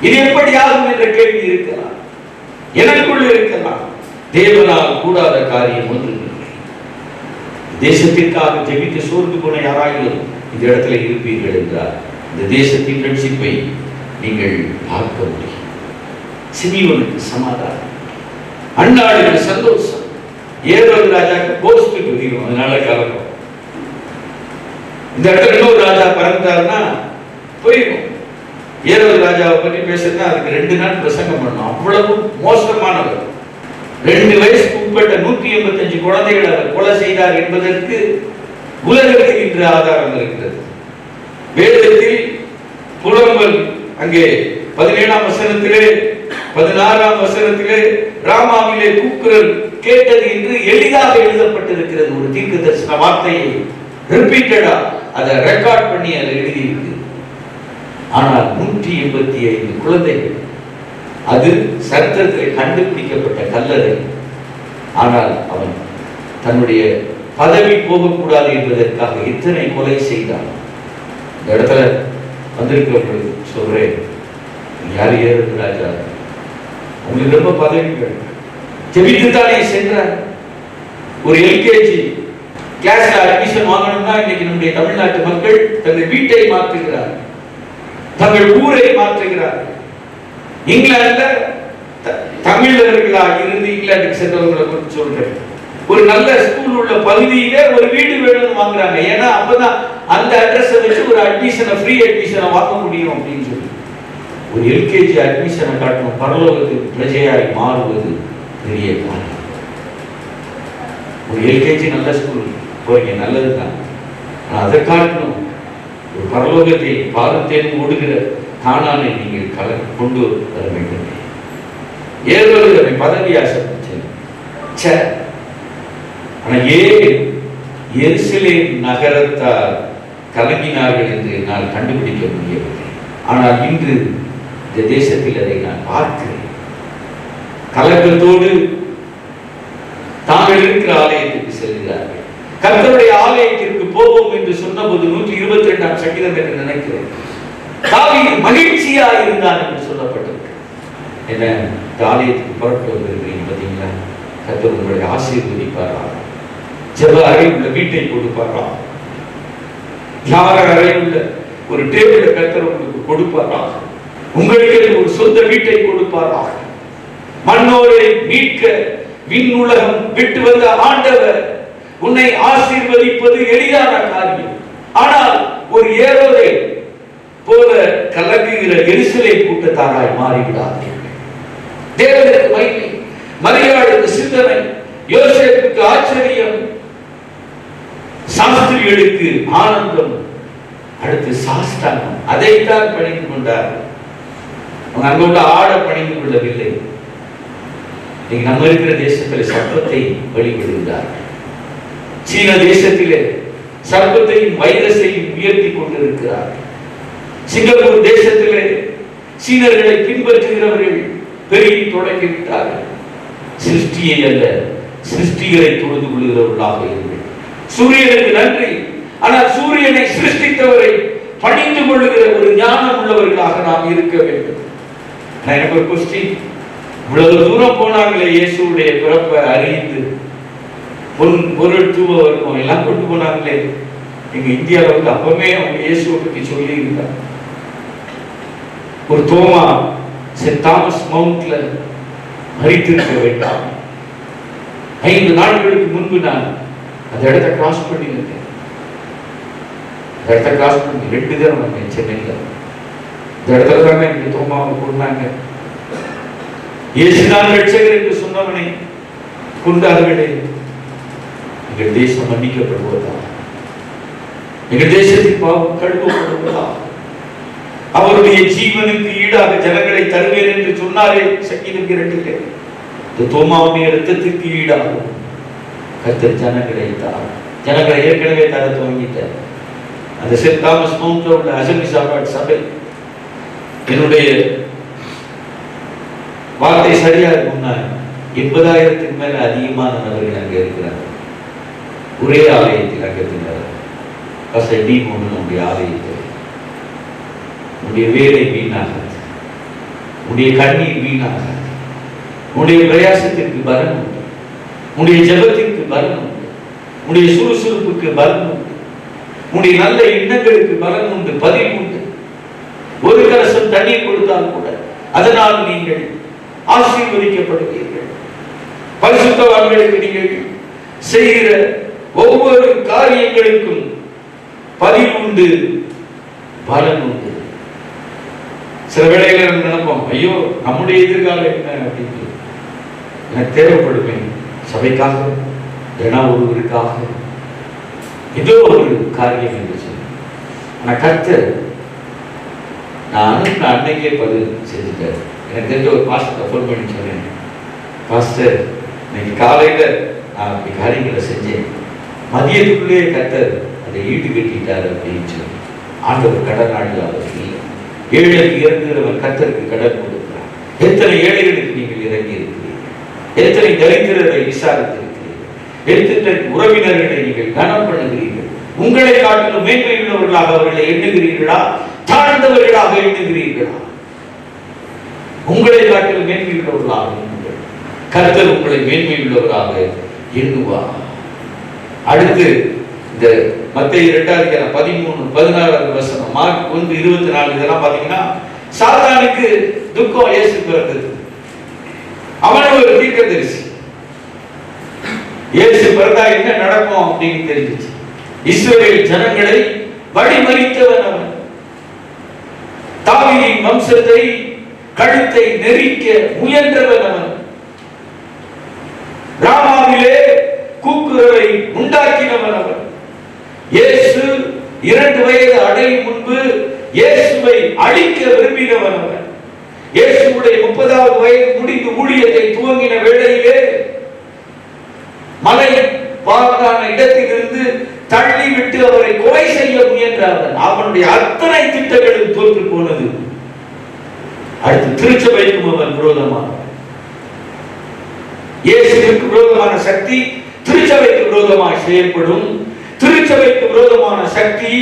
இது எப்படி ஆகும் என்ற கேள்வி இருக்கலாம், எனக்குள்ள இருக்கலாம். தேவனால் கூடாத காரியம் ஒன்று இல்லை. தேசத்திற்காக ஜெபித்து சோர்ந்து போன யாராயிலும் இந்த இடத்துல இருப்பீர்கள் என்றால் இந்த தேசத்தின் ரட்சிப்பை நீங்கள் பார்க்க முடியும். சிமியோனுக்கு சமாதானம், அன்னாளுக்கு சந்தோஷம். ஏரோது ராஜாக்கு போஸ்ட் தெரியும், அதனால கலக்கும். இந்த இடத்துல இன்னொரு ராஜா பிறந்தாருன்னா போயிடும். ஏரோது ராஜாவை பற்றி பேசுறதுன்னா அதுக்கு 2 நாள் பிரசங்கம் பண்ணணும். அவ்வளவு மோசமானவர். 2 வயசுக்கு உட்பட்ட 185 குழந்தைகளை அவர் கொலை செய்தார் என்பதற்கு உலகத்தில் இன்று ஆதாரம் இருக்கிறது. வேதத்தில் புலம்பல் அங்கே 17ஆம் வசனத்திலே 16ஆம் வசனத்திலே ராமாவிலே கூக்குரல் கேட்டது என்று எளிதாக எழுதப்பட்டிருக்கிறது. ஒரு தீர்க்க தரிசன வார்த்தையை ரிப்பீட்டடா அதை ரெக்கார்ட் பண்ணி அதை எழுதியிருக்கு. ஆனால் 185 குழந்தைகள், அது சரித்திரத்தில் கண்டுபிடிக்கப்பட்ட கல்லறை. ஆனால் அவன் தன்னுடைய பதவி போகக்கூடாது என்பதற்காக எத்தனை கொலை செய்தான். இந்த இடத்துல வந்திருக்கிறவர்கள் சொல்றேன், யார் ஏறுது ராஜா, உங்களுக்கு ரொம்ப பதவிகள் ஜெபித்துத்தானே சென்றார். ஒரு எல்கேஜி கிளாஸ்ல அட்மிஷன் வாங்கணும்னா இன்னைக்கு நம்முடைய தமிழ்நாட்டு மக்கள் தங்கள் வீட்டை மாற்றுகிறார், தங்கள் ஊரை மாற்றுகிறார். இங்கிலாந்துல தமிழர்களாக இருந்து இங்கிலாந்துக்கு சென்றவர்களை குறித்து சொல்றேன். ஒரு நல்ல ஸ்கூல் உள்ள பகுதியில ஒரு வீடு வேணும்னு வாங்குறாங்க. ஏன்னா அப்பதான் அந்த அட்ரஸை வச்சு ஒரு அட்மிஷனை, ஃப்ரீ அட்மிஷனை வாங்க முடியும் அப்படின்னு சொல்லி. ஒரு எல்கேஜி அட்மிஷனை காட்டணும், பரலோகத்துக்கு பிரஜையாய் மாறுவது பெரிய காரணம். ஒரு எல்கேஜி நல்ல ஸ்கூல் போறீங்க, நல்லதுதான். ஆனால் அதை காட்டணும், ஒரு பரலோகத்தை பாரத்தேன் ஓடுகிற காணானை நீங்கள் கொண்டு வர வேண்டும். ஏறுவதை பதவி ஆசைப்பட்டேன். ஆனா எருசலேம் நகரத்தார் கலங்கினார்கள் என்று நான் கண்டுபிடிக்க முடியவில்லை. ஆனால் இன்று இந்த தேசத்தில் அதை நான் பார்க்கிறேன். கலக்கத்தோடு தாங்கள் இருக்கிற ஆலயத்திற்கு செல்கிறார்கள். கர்த்தருடைய ஆலயத்திற்கு போவோம் என்று சொன்னபோது 122ஆம் சங்கீதம் என்று நினைக்கிறேன், தாவீது மகிழ்ச்சியா இருந்தார் என்று சொல்லப்பட்டிருக்கு. என்ன, ஆலயத்துக்கு புறப்பட்டு வந்திருக்கிறீங்க பார்த்தீங்களா, கர்த்தர் உங்களுடைய ஆசீர்வதிப்பாரா, ஜெப அறை உள்ள வீட்டை கொடுப்பாரா, தியாக அறை உள்ள ஒரு டேபிளை கர்த்தர் உங்களுக்கு கொடுப்பாரா, உங்களுக்கு ஒரு சொந்த வீட்டை கொடுப்பாரா. மண்ணோரை மீட்க விண்ணுலகம் விட்டு வந்த ஆண்டவர் உன்னை ஆசீர்வதிப்பது எளிதான காரியம். ஆனால் ஒரு ஏரோதை போல கலங்குகிற எருசலேம் கூட்டத்தாராய் மாறிவிடாதீர்கள். தேவனுக்கு மகிமை, மரியாளுக்கு சிந்தனை, யோசேப்புக்கு ஆச்சரியம், சாஸ்திரிகளுக்கு ஆனந்தம், அடுத்து சாஸ்தானம். அதைத்தான் பணிந்து கொண்டார். அவங்க அங்கோட ஆட பணிந்து கொள்ளவில்லை. நீங்க நம்ம இருக்கிற தேசத்தில் சர்ப்பத்தை வழிபடுகிறார்கள். சீன தேசத்திலே சர்ப்பத்தையும் வைரஸையும் உயர்த்தி கொண்டிருக்கிறார்கள். சிங்கப்பூர் தேசத்திலே சீனர்களை பின்பற்றுகிறவர்கள் பெருகி தொடங்கிவிட்டார்கள். சிருஷ்டியை அல்ல, சிருஷ்டிகளை தொழுது கொள்கிறவர்களாக இருங்கள். சூரியனுக்கு நன்றி, ஆனால் சூரியனை சிருஷ்டித்தவரை பணிந்து கொள்ளுகிற ஒரு ஞானம் உள்ளவர்களாக நாம் இருக்க வேண்டும். எனக்கு ஒரு கொஸ்டின், இவ்வளவு தூரம் போனாங்களே இயேசுடைய பிறப்பை அறிந்து பொருள் தூவம் எல்லாம் கொண்டு போனாங்களே, எங்க இந்தியாவில் வந்து அப்பவே அவங்க இயேசுவை பற்றி சொல்லி இருந்தாங்க. ஒரு தோமா சென்ட் தாமஸ் மவுண்ட்ல மரித்திருக்க வேண்டாம். 5 நாட்களுக்கு முன்பு நான் அந்த இடத்தை கிராஸ் பண்ணி இருக்கேன். அந்த இடத்தை கிராஸ் பண்ணி 2 தடவை வந்தேன் சென்னையில. இந்த இடத்துல தாங்க எங்க தோமாவை கொண்டாங்க. இயேசுதான் ரட்சகர் என்று சொன்னவனை கொண்டார்களே. எங்கள் தேசம் மன்னிக்கப்படுவதா? எங்கள் தேசத்தின் பாவம் கழுவப்படுவதா? அவருடைய ஜீவனுக்கு ஈடாக ஜனங்களை தருவேன் என்று சொன்னாரே சங்கீதம் 2. இந்த தோமாவுடைய இரத்தத்திற்கு ஈடாகும் கர்த்தர் ஜனங்களை தார். ஜனங்களை ஏற்கனவே தர துவங்கிட்டார். அந்த சென்ட் தாமஸ் மவுண்ட்ல உள்ள அசெம்பிளி சாப்பாடு சபை, என்னுடைய வார்த்தை சரியா இருக்கும்னா 80,000க்கு மேல அதிகமான நபர்கள் அங்கே இருக்கிறார்கள். ஒரே ஆலயத்தில் அங்கத்தினர் நம்முடைய ஆலயத்தில் உன்னுடைய வேலை வீணாகாது, உன்னுடைய கண்ணீர் வீணாகாது, உன்னுடைய பிரயாசத்திற்கு பலன் உண்டு, உன்னுடைய ஜபத்திற்கு பலன் உண்டு, உன்னுடைய சுறுசுறுப்புக்கு பலன் உண்டு, உன்னுடைய நல்ல எண்ணங்களுக்கு பலன் உண்டு, பதில் உண்டு. ஒரு கலசம் தண்ணீர் கொடுத்தால் கூட அதனால் நீங்கள் ஆசீர்வதிக்கப்படுவீர்கள். பரிசுத்தவான்களுக்கு நீங்கள் செய்கிற ஒவ்வொரு காரியங்களுக்கும் பதில் உண்டு, பலன் உண்டு. சில வேளைகளில் நம்ம நினைப்போம், ஐயோ நம்முடைய எதிர்காலம் என்ன அப்படின்னு. எனக்கு தேவைப்படுமே சபைக்காக, இல்லைனா ஒருவருக்காக, ஏதோ ஒரு காரியம் என்று சொல்லி. ஆனால் கர்த்தர் நான் அனுப்பின அன்னைக்கே பதில் செஞ்சுட்டார். எனக்கு தெரிஞ்ச ஒரு பாஸ்டர் ஃபோன் பண்ணி சொன்னேன், பாஸ்டர் இன்னைக்கு காலையில் நான் அப்படி காரியங்களை செஞ்சேன், மதியத்துக்குள்ளேயே கர்த்தர் அதை ஈடு கட்டிட்டார் அப்படின்னு சொல்லி. ஆண்டவர் கடனாளியாக இல்லை, ஏழைக்கு இறங்குகிறவர் கர்த்தருக்கு கடன் கொடுக்கிறார். எத்தனை ஏழைகளுக்கு நீங்கள் இறங்கி இருக்கிறீர்கள், எத்தனை தரித்திரரை விசாரித்திருக்கிறீர்கள், எத்தனை உறவினர்களை நீங்கள் கனம் பண்ணுகிறீர்கள். உங்களை காட்டிலும் மேன்மை உள்ளவர்களாக அவர்களை எண்ணுகிறீர்களா, தாழ்ந்தவர்களாக எண்ணுகிறீர்களா? உங்களை காட்டிலும் மேன்மை உள்ளவர்களாக எண்ணுங்கள். கர்த்தர் உங்களை மேன்மை உள்ளவராக எண்ணுவார். அடுத்து இந்த மத்தேயு 2:13-16 மார்க் 1:24 இதெல்லாம் பாத்தீங்கன்னா சாத்தானுக்கு துக்கம் இயேசு பிறந்தது. அவன் ஒரு தீர்க்கதரிசி. இயேசு பிறந்தா என்ன நடக்கும் அப்படின்னு தெரிஞ்சிச்சு. இஸ்ரவேல் ஜனங்களை வழிமறித்தவன் அவன். தாவீதின் வம்சத்தை கழுத்தை நெரிக்க முயன்றவன் அவன். ராமாவிலே கூக்குரலை உண்டாக்கினவன் அவன். இயேசு 2 வயது அடையும் முன்பு இயேசுவை அழிக்க விரும்பினவன் அவன். இயேசுவுடைய 30வது வயது முடிந்து ஊழியத்தை துவங்கின வேளையிலே மலை பாங்கான இடத்திலிருந்து தள்ளிவிட்டு அவரை கொலை செய்ய முயன்றவன். அவனுடைய அத்தனை திட்டங்களும் தோற்று போனது. அடுத்து திருச்சபைக்கும் அவன் விரோதமான, இயேசுவுக்கு விரோதமான சக்தி திருச்சபைக்கு விரோதமாக செயல்படும். திருச்சபைக்கு விரோதமான சக்தி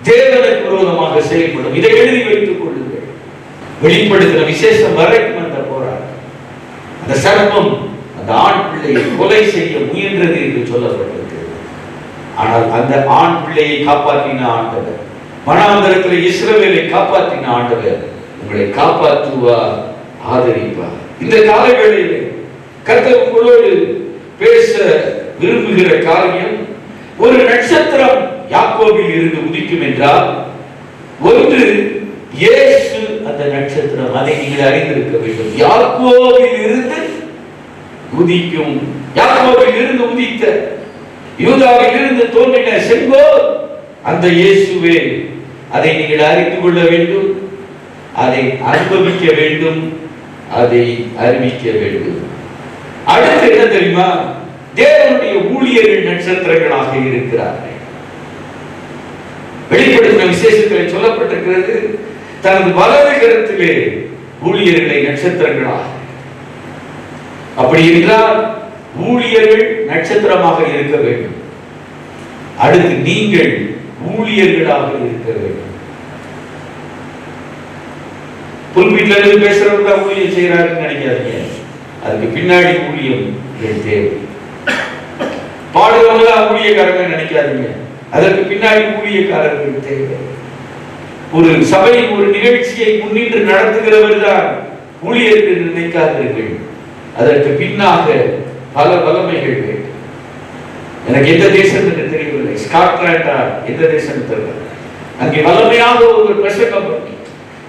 தேவனுக்கு விரோதமாக செயல்படும். இதை எழுதி வைத்துக் கொள்ளுங்கள். வெளிப்படுத்தின விசேஷம் வரைக்கும் அந்த போராட்டம். அந்த சர்ப்பம் அந்த ஆண் பிள்ளையை கொலை செய்ய முயன்றது என்று சொல்லப்பட்டிருக்கிறது. ஆனால் அந்த ஆண் பிள்ளையை காப்பாற்றின ஆண்டவர், வனாந்தரத்தில் இஸ்ரவேலை காப்பாற்றின ஆண்டவர் உங்களை காப்பாற்றுவார், ஆதரிப்பார். இந்த காலை வேளையிலே கர்த்தர் உங்களோடு பேச விரும்புகிற காரியம், ஒரு நட்சத்திரம் யாக்கோபில் இருந்து உதிக்கும் என்றால், ஒன்று இயேசு அந்த நட்சத்திரம். அதை நீங்கள் அறிந்திருக்க வேண்டும். யாக்கோபில் இருந்து உதிக்கும், யாக்கோபில் இருந்து உதித்த, யூதாவில் இருந்து தோன்றின செங்கோல் அந்த இயேசுவே. அதை நீங்கள் அறிந்து கொள்ள வேண்டும், அதை அனுபவிக்க வேண்டும், அதை அறிவிக்க வேண்டும். அடுத்து என்ன தெரியுமா? தேவனுடைய ஊழியர்கள் நட்சத்திரங்களாக இருக்கிறார்கள். வெளிப்படுத்தின விசேஷத்தில் சொல்லப்பட்டிருக்கிறது, தனது வலது கரத்திலே ஊழியர்களை நட்சத்திரங்களாக. அப்படி என்றால் ஊழியர்கள் நட்சத்திரமாக இருக்க வேண்டும். அடுத்து நீங்கள் ஊழியர்களாக இருக்க வேண்டும். புல்பீட்ல இருந்து பேசுறவங்க ஊழியம் செய்யறாருன்னு நினைக்காதீங்க. அதுக்கு பின்னாடி ஊழியம் தேவை. பாடுறவங்க ஊழியக்காரங்க நினைக்காதீங்க. அதற்கு பின்னாடி ஊழியக்காரர்கள் தேவை. ஒரு சபையின் ஒரு நிகழ்ச்சியை முன்னின்று நடத்துகிறவர் தான் ஊழியர்கள் நினைக்காதீர்கள். அதற்கு பின்னாக பல வல்லமைகள் வேண்டும். எனக்கு எந்த தேசம் என்று தெரியவில்லை, ஸ்காட்லாண்டா எந்த தேசம் தெரியல. அங்கே வல்லமையாக ஒரு பிரசங்கம் பண்ணி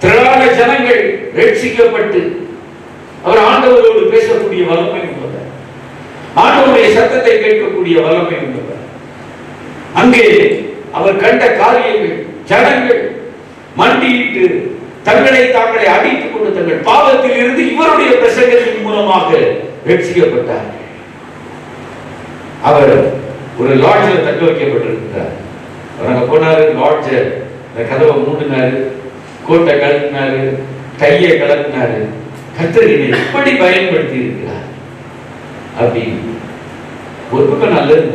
திரளான ஜனங்கள் ரட்சிக்கப்பட்டு அவர் ஆண்டவரோடு பேசக்கூடிய வல்லமை உள்ளவர், ஆண்டவருடைய சத்தத்தை கேட்கக்கூடிய வல்லமை உள்ளவர். அங்கே அவர் கண்ட காரியங்கள், ஜனங்கள் மண்டியிட்டு தங்களை தாங்களை அடித்துக் கொண்டு தங்கள் பாவத்தில் இருந்து இவருடைய பிரசங்கத்தின் மூலமாக ரட்சிக்கப்பட்டார்கள். அவர் ஒரு லாட்ஜில் தங்க வைக்கப்பட்டிருக்கிறார். அவங்க போனாரு, லாட்ஜ கதவை மூடினாரு, கோட்டை கலட்டினாரு, கையை கலட்டினாரு. கர்த்தரை எப்படி பயன்படுத்தி இருக்கிறார் அப்படின்னு ஒரு பக்கம் நல்லது.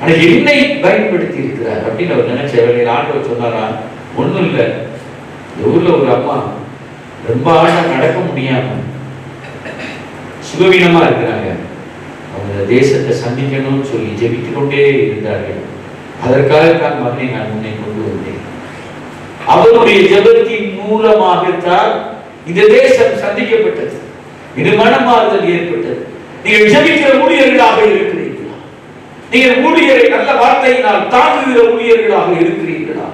ஆனா என்னை பயன்படுத்தி இருக்கிறார் அப்படின்னு அவர் நினைச்ச வேலையில் ஆண்டவர் சொன்னாரா, ஒண்ணும் இல்லை, இந்த ஊர்ல ஒரு அம்மா ரொம்ப ஆழம் நடக்க முடியாம சுகவீனமா இருக்கிறாங்க. அவங்க தேசத்தை சந்திக்கணும்னு சொல்லி ஜெபித்துக் கொண்டே இருந்தார்கள். அதற்காக தான் மகனை நான் முன்னே கொண்டு வந்தேன். அவருடைய ஜெபத்தின் மூலமாகத்தான் இந்த தேசம் சந்திக்கப்பட்டது. இது மனமாறுதல் ஏற்பட்டது. நீங்கள் ஜெபிக்கிற ஊழியர்களாக இருக்கிறீர்களா? நீங்கள் ஊழியரை நல்ல வார்த்தையினால் தாங்குகிற ஊழியர்களாக இருக்கிறீர்களா?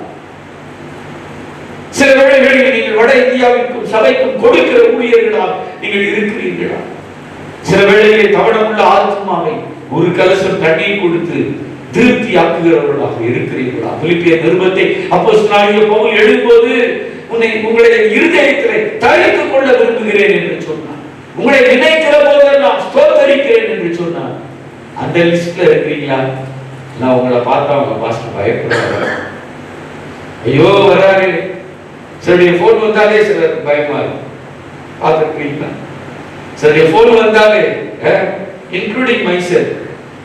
சில வேளைகளில் நீங்கள் வட இந்தியாவிற்கும் சபைக்கும் கொடுக்கிற ஊழியர்களாக நீங்கள் இருக்கிறீர்களா? சில வேளைகளில் தவணமுள்ள ஆத்மாவை ஒரு கலசம் தண்ணீர் கொடுத்து திருப்தி ஆக்குகிறவர்களாக இருக்கிறீர்களா? பிலிப்பியர் நிருபத்தை அப்போஸ்தலனாகிய பவுல் எழுதும்போது, உங்களை இருதயத்திலே தரித்துக் கொள்ள விரும்புகிறேன் என்று சொன்னார். உங்களை நினைக்கிற போதெல்லாம் ஸ்தோத்தரிக்கிறேன் என்று சொன்னார். அந்த லிஸ்ட்ல இருக்கிறீங்களா? நான் உங்களை பார்த்தா உங்க பாஸ்டர் பயப்படுறாங்க. ஐயோ வராரு, சிலருடைய போன் வந்தாலே சிலர் பயமா இருக்கும். பார்த்துருக்கீங்களா? சிலருடைய போன் வந்தாலே, இன்க்ளூடிங் மைசெல்ஃப்,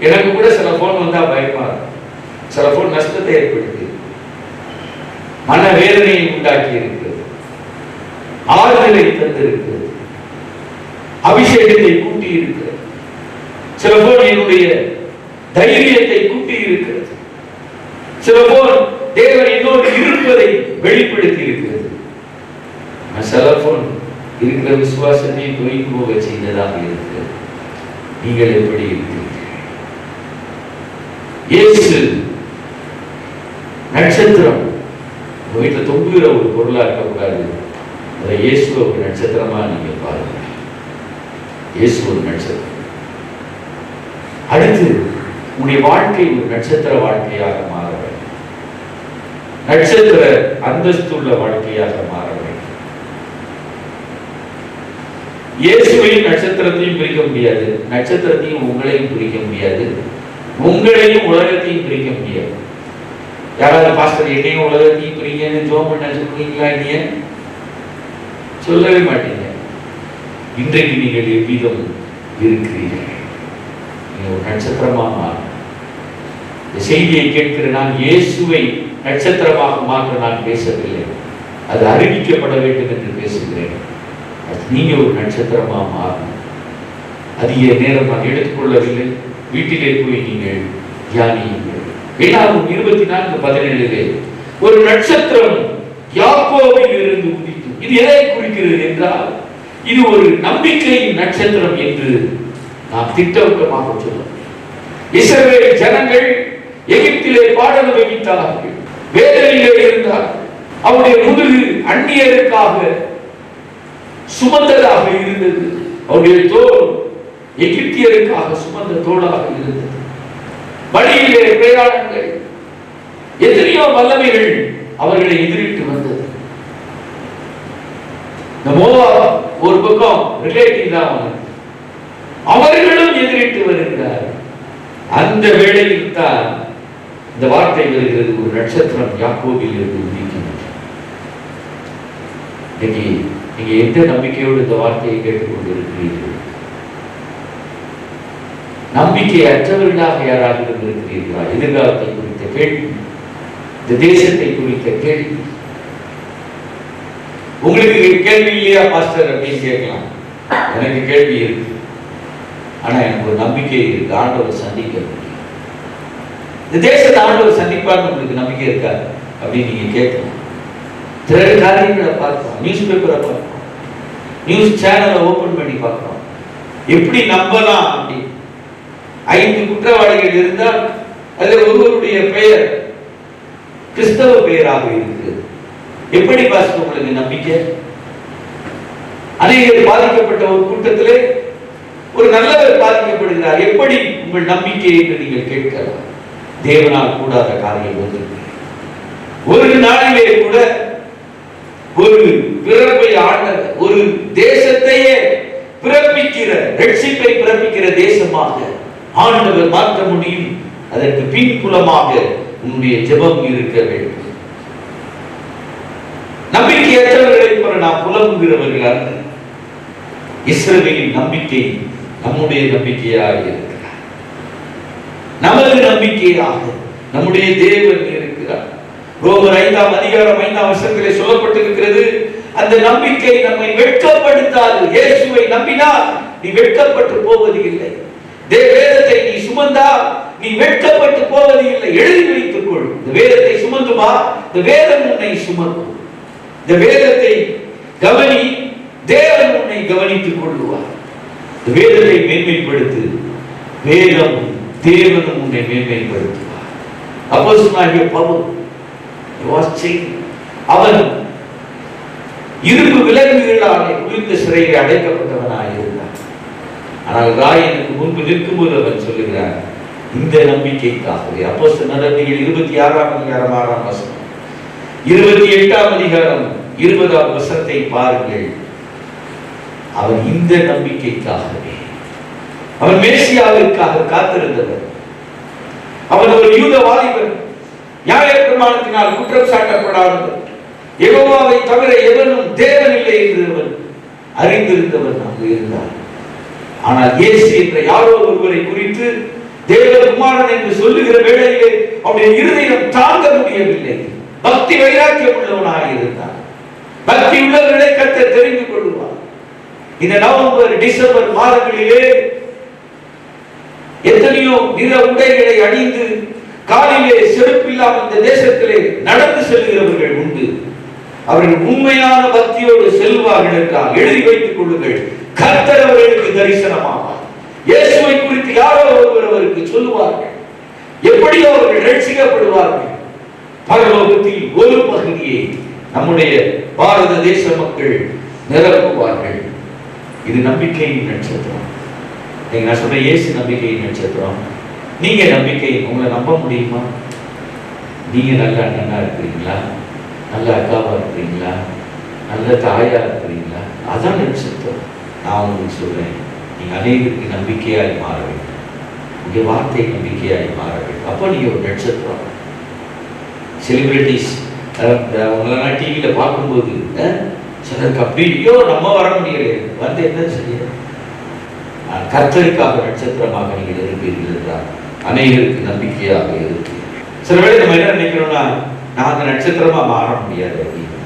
எனக்கு கூட சில போன் வந்தா பயமா இருக்கும். சில போன் நஷ்டத்தை ஏற்படுத்தி மன வேதனையை உண்டாக்கி இருக்கிறது, ஆறுதலை தந்திருக்கிறது, அபிஷேகத்தை கூட்டி இருக்கிறது. சில போன் என்னுடைய தைரியத்தை கூட்டி இருக்கிறது. சில போன் தேவன் என்னோடு இருப்பதை வெளிப்படுத்தி இருக்கிறது. சில போன் இருக்கிற விசுவாசத்தை தொய்ந்து போக செய்ததாக இருக்கிறது. நீங்கள் எப்படி இருக்கிறீர்கள்? இயேசு நட்சத்திரம் வீட்டில் தொங்குகிற ஒரு பொருளா இருக்கக்கூடாது. அதை இயேசு ஒரு நட்சத்திரமா நீங்க பாருங்க. இயேசு ஒரு நட்சத்திரம். அடுத்து உங்களுடைய வாழ்க்கை ஒரு நட்சத்திர வாழ்க்கையாக மாற வேண்டும். நட்சத்திர அந்தஸ்துள்ள வாழ்க்கையாக மாற வேண்டும். இயேசுவையும் நட்சத்திரத்தையும் பிரிக்க முடியாது, நட்சத்திரத்தையும் உங்களையும் பிரிக்க முடியாது, உங்களையும் உலகத்தையும் பிரிக்க முடியாது. யாராவது பாஸ்டர் என்னையும் உலகத்தையும் பிரிங்கன்னு ஜோம் பண்ண சொல்றீங்களா? நீங்க சொல்லவே மாட்டீங்க. இன்றைக்கு நீங்கள் எவ்விதம் இருக்கிறீர்கள்? ஒரு நட்சத்திரமா மாறும். இந்த செய்தியை கேட்கிற நான் இயேசுவை நட்சத்திரமாக மாற்ற நான் பேசவில்லை, அது அறிவிக்கப்பட வேண்டும் என்று பேசுகிறேன். நீங்க ஒரு நட்சத்திரமா மாறும். அதிக நேரம் நான் எடுத்துக்கொள்ளவில்லை. வீட்டிலே போய் நீங்கள் தியானியுங்கள். வேளாண் 24:17 ஒரு நட்சத்திரம் யாக்கோபில் இருந்து உதித்து. இது எதை குறிக்கிறது என்றால், இது ஒரு நம்பிக்கையின் நட்சத்திரம் என்று நாம் திட்டவட்டமாக சொல்ல. இஸ்ரவேல் ஜனங்கள் எகிப்திலே பாடல் வகித்தார்கள், வேதனையிலே இருந்தார்கள். அவருடைய முதுகு அந்நியருக்காக சுமந்ததாக இருந்தது. அவருடைய தோல் எகிப்தியருக்காக சுமந்த தோளாக இருந்தது. வழியிலே பிரயாணங்கள், எத்தனையோ வல்லமைகள் அவர்களை எதிரிட்டு வந்தது. ஒரு பக்கம் ரிலேட்டிவ் தான் அவர்களும் எதிரிட்டு வருகிறார். அந்த வேளையில் தான் இந்த வார்த்தை வருகிறது, ஒரு நட்சத்திரம் யாக்கோபில் இருந்து உதிக்கின்றது. நீங்க எந்த நம்பிக்கையோடு இந்த வார்த்தையை கேட்டுக்கொண்டிருக்கிறீர்கள்? நம்பிக்கை அற்றவர்களாக யாராக இருந்திருக்கிறீர்களா? எதிர்காலத்தை குறித்த கேள்வி, இந்த தேசத்தை குறித்த கேள்வி. உங்களுக்கு கேள்வி இல்லையா பாஸ்டர் அப்படின்னு கேட்கலாம். எனக்கு கேள்வி இருக்கு, ஆனா எனக்கு ஒரு நம்பிக்கை இருக்கு. ஆண்டவர் சந்திக்க முடியும். இந்த தேசத்தை ஆண்டவர் சந்திப்பான்னு உங்களுக்கு நம்பிக்கை இருக்கா அப்படின்னு நீங்க கேட்கலாம். சில காரியங்களை பார்க்கிறோம், நியூஸ் பேப்பரை பார்க்கிறோம், நியூஸ் சேனலை ஓபன் பண்ணி பார்க்கிறோம். எப்படி நம்பலாம் அப்படி? 5 குற்றவாளிகள் இருந்தால் அதில் ஒருவருடைய பெயர் கிறிஸ்தவ பெயராக இருக்கிறது. எப்படி பாஸ்டர் உங்களுக்கு நம்பிக்கை? அநேகர் பாதிக்கப்பட்ட ஒரு கூட்டத்திலே ஒரு நல்லவர் பாதிக்கப்படுகிறார். எப்படி உங்கள் நம்பிக்கை என்று நீங்கள் கேட்கலாம். தேவனால் கூடாத காரியம் ஒன்று. ஒரு நாளிலே கூட ஒரு பிறப்பை ஆண்ட ஒரு தேசத்தையே பிறப்பிக்கிற, ரட்சிப்பை பிறப்பிக்கிற தேசமாக ஆண்டவர் மாற்ற முடியும். அதற்கு பின்புலமாக உன்னுடைய ஜெபம் இருக்க வேண்டும். நம்பிக்கையற்றவர்களை போல நாம் புலம்புகிறவர்கள் அல்ல. இஸ்ரவேலின் நம்பிக்கை நம்முடைய நம்பிக்கையாக இருக்கிறார். நமது நம்பிக்கையாக நம்முடைய தேவன் இருக்கிறார். ரோமர் 5ஆம் அதிகாரம் 5ஆம் வசனத்திலே சொல்லப்பட்டிருக்கிறது, அந்த நம்பிக்கை நம்மை வெட்கப்படுத்தாது. இயேசுவை நம்பினால் நீ வெட்கப்பட்டு போவது இல்லை. வேதத்தை நீ சுமந்தால் நீ வெட்கப்பட்டு போவது இல்லை. எழுதி வைத்துக் கொள். இந்த வேதத்தை சுமந்துமா, இந்த வேதம் உன்னை சுமக்கும். இந்த வேதத்தை கவனி, தேவன் உன்னை கவனித்துக் கொள்ளுவார். இந்த வேதத்தை மேன்மைப்படுத்து, வேதம் தேவனும் உன்னை மேன்மைப்படுத்துவார். அப்போஸ்தலனாகிய பவுல் அவன் இரும்பு விலங்குகளாலே குளிர்ந்த சிறையில் அடைக்கப்பட்டவனாக இருந்தான். ஆனால் ராயனுக்கு முன்பு நிற்கும்போது அவன் சொல்லுகிறார், இந்த நம்பிக்கைக்காகவே. அப்போஸ்தலர் நடவடிக்கைகள் 26ஆம் அதிகாரம் 6ஆம் வசனம், 28ஆம் அதிகாரம் 20ஆம் வசனத்தை பாருங்கள். அவன் இந்த நம்பிக்கைக்காகவே, அவன் மேசியாவிற்காக காத்திருந்தவர். அவன் ஒரு யூத வாலிபன், நியாயப்பிரமாணத்தினால் குற்றம் சாட்டப்படாதவர், யெகோவாவை தவிர எவனும் தேவன் இல்லை என்று அவன் அறிந்திருந்தவன் அங்கு இருந்தார். ஆனால் இயேசு என்ற யாரோ ஒருவரை குறித்து தேவகுமாரன் என்று சொல்லுகிற வேளையிலே அவருடைய இருதயம் தாங்க முடியவில்லை. பக்தி வைராக்கியம் உள்ளவனாக இருந்தார். பக்தி உள்ளவர்களை கர்த்தர் தெரிந்து கொள்வார். இந்த நவம்பர் டிசம்பர் மாதங்களிலே எத்தனையோ நிற உடைகளை அணிந்து காலிலே செருப்பில்லாமல் இந்த தேசத்திலே நடந்து செல்கிறவர்கள் உண்டு. அவர்கள் உண்மையான பக்தியோடு செல்வார்கள் என்றால் எழுதி வைத்துக் கொள்ளுங்கள், கர்த்தர் அவர்களுக்கு தரிசனமாவார். இயேசுவை குறித்து யாரோ ஒருவர் அவருக்கு சொல்லுவார்கள். எப்படியோ அவர்கள் ரட்சிக்கப்படுவார்கள். பரலோகத்தில் ஒரு பகுதியை நம்முடைய பாரத தேச மக்கள் நிரப்புவார்கள். இது நம்பிக்கையின் நட்சத்திரம். நான் சொல்ற இயேசு நம்பிக்கையின் நட்சத்திரம். நீங்க நம்பிக்கை, உங்களை நம்ப முடியுமா? நீங்க நல்ல அண்ணனா இருக்கிறீங்களா, நல்ல அக்காவா இருக்கிறீங்களா, நல்ல தாயா இருக்கிறீங்களா? அதான் நட்சத்திரம். நான் உங்களுக்கு சொல்றேன், நீங்க அனைவருக்கு நம்பிக்கையாய் மாற வேண்டும். உங்க வார்த்தை நம்பிக்கையாய் மாற வேண்டும். அப்போ நீங்க ஒரு நட்சத்திரம். செலிபிரிட்டிஸ் அவங்களெல்லாம் டிவியில பார்க்கும்போது சிலருக்கு அப்படியோ நம்ம வர முடியலையே, வந்து என்ன செய்ய? கர்த்தருக்காக நட்சத்திரமாக நீங்கள் இருப்பீர்கள் என்றால் அனைவருக்கு நம்பிக்கையாக இருக்கு. சில வேளை நம்ம என்ன நினைக்கிறோம்னா, நான் அந்த நட்சத்திரமா மாற முடியாது அப்படின்னு.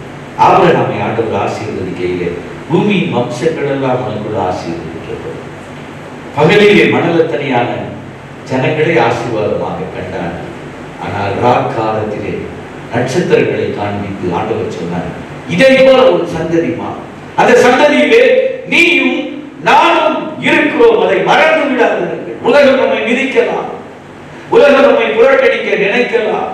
ஆபிரகாமை ஆண்டவர் ஆசீர்வதிக்கையிலே பூமியின் வம்சங்கள் எல்லாம் அவனுக்குள்ள ஆசீர்வதிக்கப்படும். பகலிலே மணலத்தனையான ஜனங்களை ஆசீர்வாதமாக கண்டான். ஆனால் ராக்காலத்திலே நட்சத்திரங்களை காண்பித்து ஆண்டவர் சொன்னார், இதை போல ஒரு சந்ததிமா, அந்த சந்ததியிலே நீயும் நானும் இருக்கிறோம். அதை மறந்து விடாதீர்கள். உலகம் நம்மை மிதிக்கலாம், உலகம் நம்மை புறக்கணிக்க நினைக்கலாம்,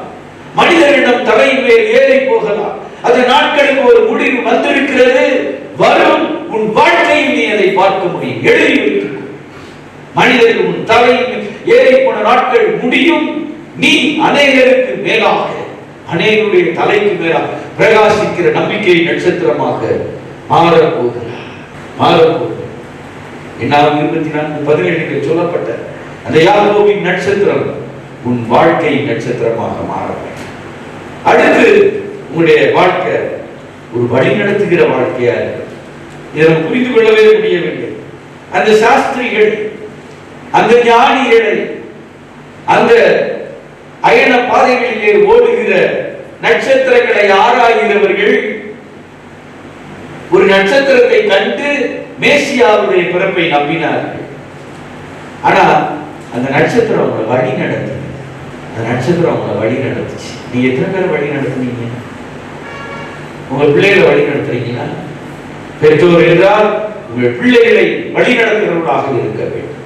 மனிதரிடம் தலையின் மேல் ஏறி போகலாம். அந்த நாட்களுக்கு ஒரு முடிவு வந்திருக்கிறது, வரும். உன் வாழ்க்கையில் நீ அதை பார்க்க முடியும். எழுதி வைத்துக்கொள். மனிதர்கள் உன் தலையின் ஏறி போன நாட்கள் முடியும். நீ அநேகருக்கு மேலாக, அநேகருடைய தலைக்கு மேலாக பிரகாசிக்கிற நம்பிக்கை நட்சத்திரமாக மாறப்போகிறார். மாறப்போகிறார். 24:17 சொல்லப்பட்ட அந்த யாக்கோபின் நட்சத்திரம் உன் வாழ்க்கை நட்சத்திரமாக மாற வேண்டும். அடுத்து உங்களுடைய வாழ்க்கை ஒரு வழி நடத்துகிற வாழ்க்கையா இருக்கு. இதை புரிந்து கொள்ளவே முடியவில்லை. அந்த சாஸ்திரிகள், அந்த ஞானிகளை, அந்த அயன பாதைகளிலே ஓடுகிற நட்சத்திரங்களை ஆராய்கிறவர்கள் ஒரு நட்சத்திரத்தை கண்டு மேசியாவுடைய பிறப்பை நம்பினார்கள். ஆனா அந்த நட்சத்திரம் அவங்களை வழி நடத்துது. அந்த நட்சத்திரம் அவங்களை வழி நடத்துச்சு. நீங்க எத்தனை பேர் வழி நடத்துனீங்க? உங்க பிள்ளைகளை வழி நடத்துறீங்களா? பெற்றோர் என்றால் உங்கள் பிள்ளைகளை வழி நடத்துகிறவர்களாக இருக்க வேண்டும்.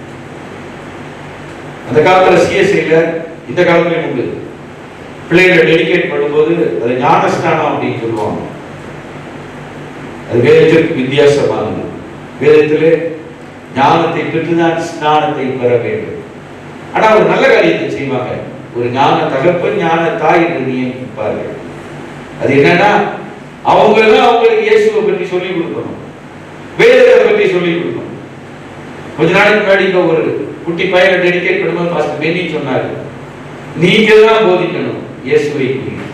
அந்த காலத்துல சிஎஸ்ஐல, இந்த காலத்திலையும் உண்டு, பிள்ளைகளை டெடிகேட் பண்ணும்போது அது ஞானஸ்தானம் அப்படின்னு சொல்லுவாங்க. அது வேதத்திற்கு வித்தியாசமானது. வேதத்திலே ஞானத்தை பெற்றுதான் ஸ்நானத்தை பெற வேண்டும். ஆனா ஒரு நல்ல காரியத்தை செய்வாங்க. ஒரு ஞான தகப்பன், ஞான தாய் என்று நியமிப்பார்கள். அது என்னன்னா, அவங்களுக்கு இயேசுவை பற்றி சொல்லிக் கொடுக்கணும், வேதத்தை பற்றி சொல்லிக் கொடுக்கணும். கொஞ்ச நாளைக்கு முன்னாடி ஒரு குட்டி பையனை டெடிகேட் பண்ணும்போது பாஸ்டர் பென்னி சொன்னாரு, நீங்க தான் போதிக்கணும் இயேசுவை குறித்து.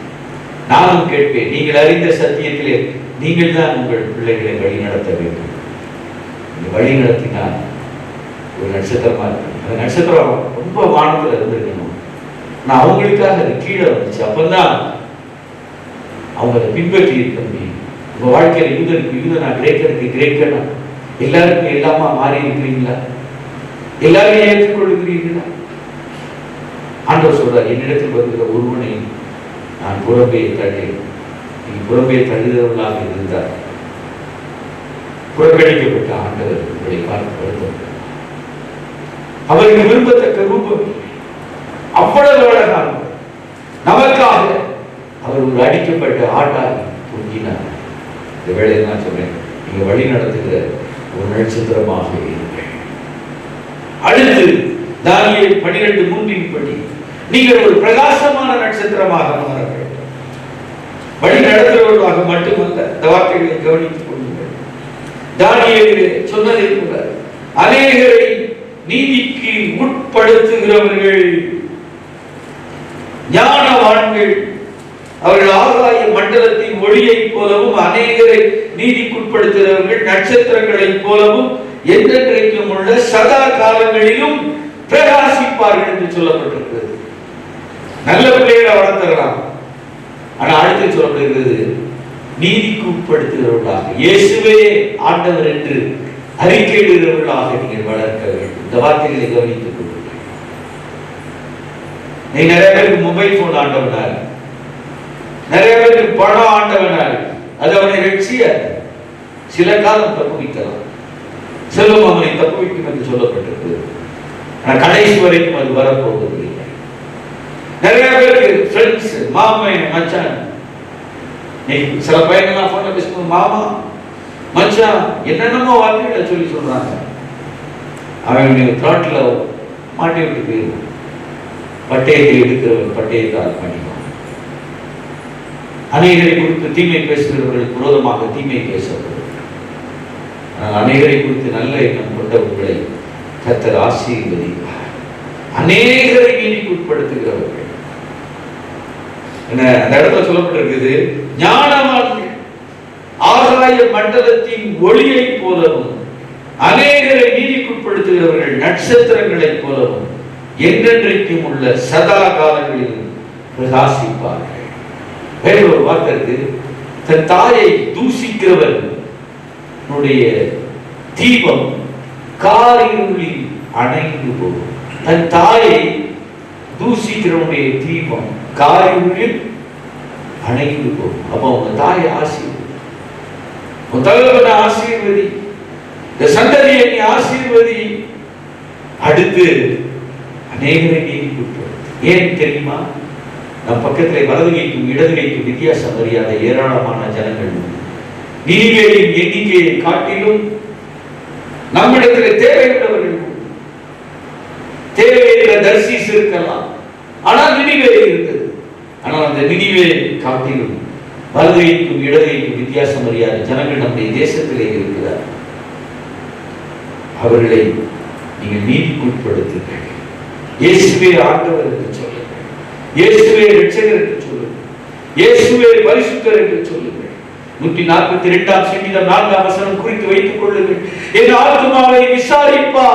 நானும் கேட்பேன், நீங்கள் அறிந்த சத்தியத்திலே நீங்கள் தான் உங்கள் பிள்ளைகளை வழி நடத்த வேண்டும். வழி நடத்தினால் ஒரு நட்சத்திரமா இருக்கு. அந்த நட்சத்திரம் ரொம்ப வானத்துல இருந்திருக்கணும். நான் அவங்களுக்காக அது கீழே வந்துச்சு. அப்பதான் அவங்க அதை பின்பற்றி இருக்க முடியும். உங்க வாழ்க்கையில யூதருக்கு யூதனா, கிரேக்கருக்கு கிரேக்கனா, எல்லாருக்கும் எல்லாமா மாறி இருக்கிறீங்களா? எல்லாரையும் ஏற்றுக்கொள்கிறீர்களா? ஆண்டவர் சொல்றார், என்னிடத்தில் வருகிற ஒருவனை நான் புறம்பே தள்ளேன். நீ புறம்பே தள்ளுகிறவர்களாக இருந்தார் புறக்கணிக்கப்பட்ட ஆண்டவர் உங்களை பார்த்து அவருக்கு விரும்பத்தக்க ரூபம் அவ்வளவு அழகானவர். நமக்காக அவர் ஒரு அடிக்கப்பட்ட ஆட்டாகி தொங்கினார். இந்த வேளையில் நான் சொன்னேன், நீங்க வழி நடத்துகிற ஒரு நட்சத்திரமாக இருங்கள். அடுத்து தானியேல் 12:3 படி நீங்கள் ஒரு பிரகாசமான நட்சத்திரமாக மாற வேண்டும். வழி நடத்துகிறவர்களாக மட்டுமல்ல. இந்த வார்த்தைகளை கவனித்துக் கொள்ளுங்கள். தானியேலிலே சொன்னதை கூட அநேகரை நீதிக்கு உட்படுத்துகிறவர்கள் ஞானவான்கள். அவர்கள் ஆகாய மண்டலத்தின் ஒளியை போலவும் அநேகரை நீதிக்குட்படுத்துகிறவர்கள் நட்சத்திரங்களைப் போலவும் என்றென்றைக்கும் உள்ள சதா காலங்களிலும் பிரகாசிப்பார்கள் என்று சொல்லப்பட்டிருக்கிறது. நல்ல பிள்ளைகளை வளர்த்தரலாம். ஆனா அடுத்து சொல்லப்படுகிறது, நீதிக்கு உட்படுத்துகிறவர்களாக, இயேசுவே ஆண்டவர் என்று அறிக்கையிடுகிறவர்களாக நீங்கள் வளர்க்க வேண்டும். இந்த வார்த்தைகளை கவனித்துக் கொள்ளுங்கள். நீ நிறைய பேருக்கு மொபைல் போன் ஆண்டவனார், நிறைய பேருக்கு பணம் ஆண்டவனார். அது அவனை ரட்சியாது. சில காலம் தப்பு வைக்கலாம், செல்வம் அவனை தப்பு வைக்கும் என்று சொல்லப்பட்டிருக்கிறது. கடைசி வரைக்கும் அது வரப்போவது இல்லை. நிறைய பேருக்கு ஃப்ரெண்ட்ஸ், மாமன், மச்சான். சில பையன்லாம் போன்ல பேசும்போது மாமா மச்சான் என்னென்னமோ வார்த்தைகளை சொல்லி சொல்றாங்க. அவனுடைய தாட்ல மாட்டி விட்டு போயிடும். பட்டயத்தை எடுக்கிறவன் பட்டயத்தால் பண்ணிடுவான். அநேகரை குறித்து தீமை பேசுகிறவர்களுக்கு விரோதமாக தீமை பேசப்படும். அநேகரை குறித்து நல்ல எண்ணம் கொண்டவர்களை கர்த்தர் ஆசீர்வதிப்பார். அநேகரை நீதிக்கு உட்படுத்துகிறவர்கள் என்ன அந்த இடத்துல சொல்லப்பட்டிருக்குது, ஞானவான்கள் ஆகாய மண்டலத்தின் ஒளியை போலவும் அநேகரை நீதிக்குட்படுத்துகிறவர்கள் நட்சத்திரங்களைப் போலவும் என்றென்றைக்கும் உள்ள சதா காலங்களிலும் பிரகாசிப்பார்கள். வேற ஒரு வார்த்தை இருக்கு, தன் தாயை தூசிக்கிறவன் தீபம் காரிருளில் அணைந்து போகும். தன் தாயை தூசிக்கிறவனுடைய தீபம் காரிருளில் அணைந்து போகும். அப்ப உங்க தாயை ஆசீர்வதி, உன் தகவலை ஆசீர்வதி. இந்த சந்ததியை நீ ஆசீர்வதி, அடுத்து அநேகரை நீதிக்குட்படுத்து. ஏன் தெரியுமா? நம் பக்கத்தில் வலது கைக்கும் இடது கைக்கும் வித்தியாசம் அறியாத ஏராளமான ஜனங்கள் நினிவேயின் எண்ணிக்கையை காட்டிலும் நம்மிடத்தில் தேவையுள்ளவர்கள். தேவையில்லை தர்சீஸ் இருக்கலாம், ஆனால் நினிவே இருக்குது. ஆனால் அந்த நினிவே காட்டிலும் வலது கைக்கும் இடது கைக்கும் வித்தியாசம் அறியாத ஜனங்கள் நம்முடைய தேசத்திலே இருக்கிறார். அவர்களை நீங்கள் நீதிக்குட்படுத்துங்கள். இயேசுவே ஆண்டவர் என்று சொல்லுங்கள், இயேசுவே இரட்சகர் என்று சொல்லுங்கள், இயேசுவே பரிசுத்தர் என்று சொல்லுங்கள். 142ஆம் சங்கீதம் 4ஆம் வசனம் குறித்து வைத்துக் கொள்ளுங்கள். என் ஆத்துமாவை விசாரிப்பா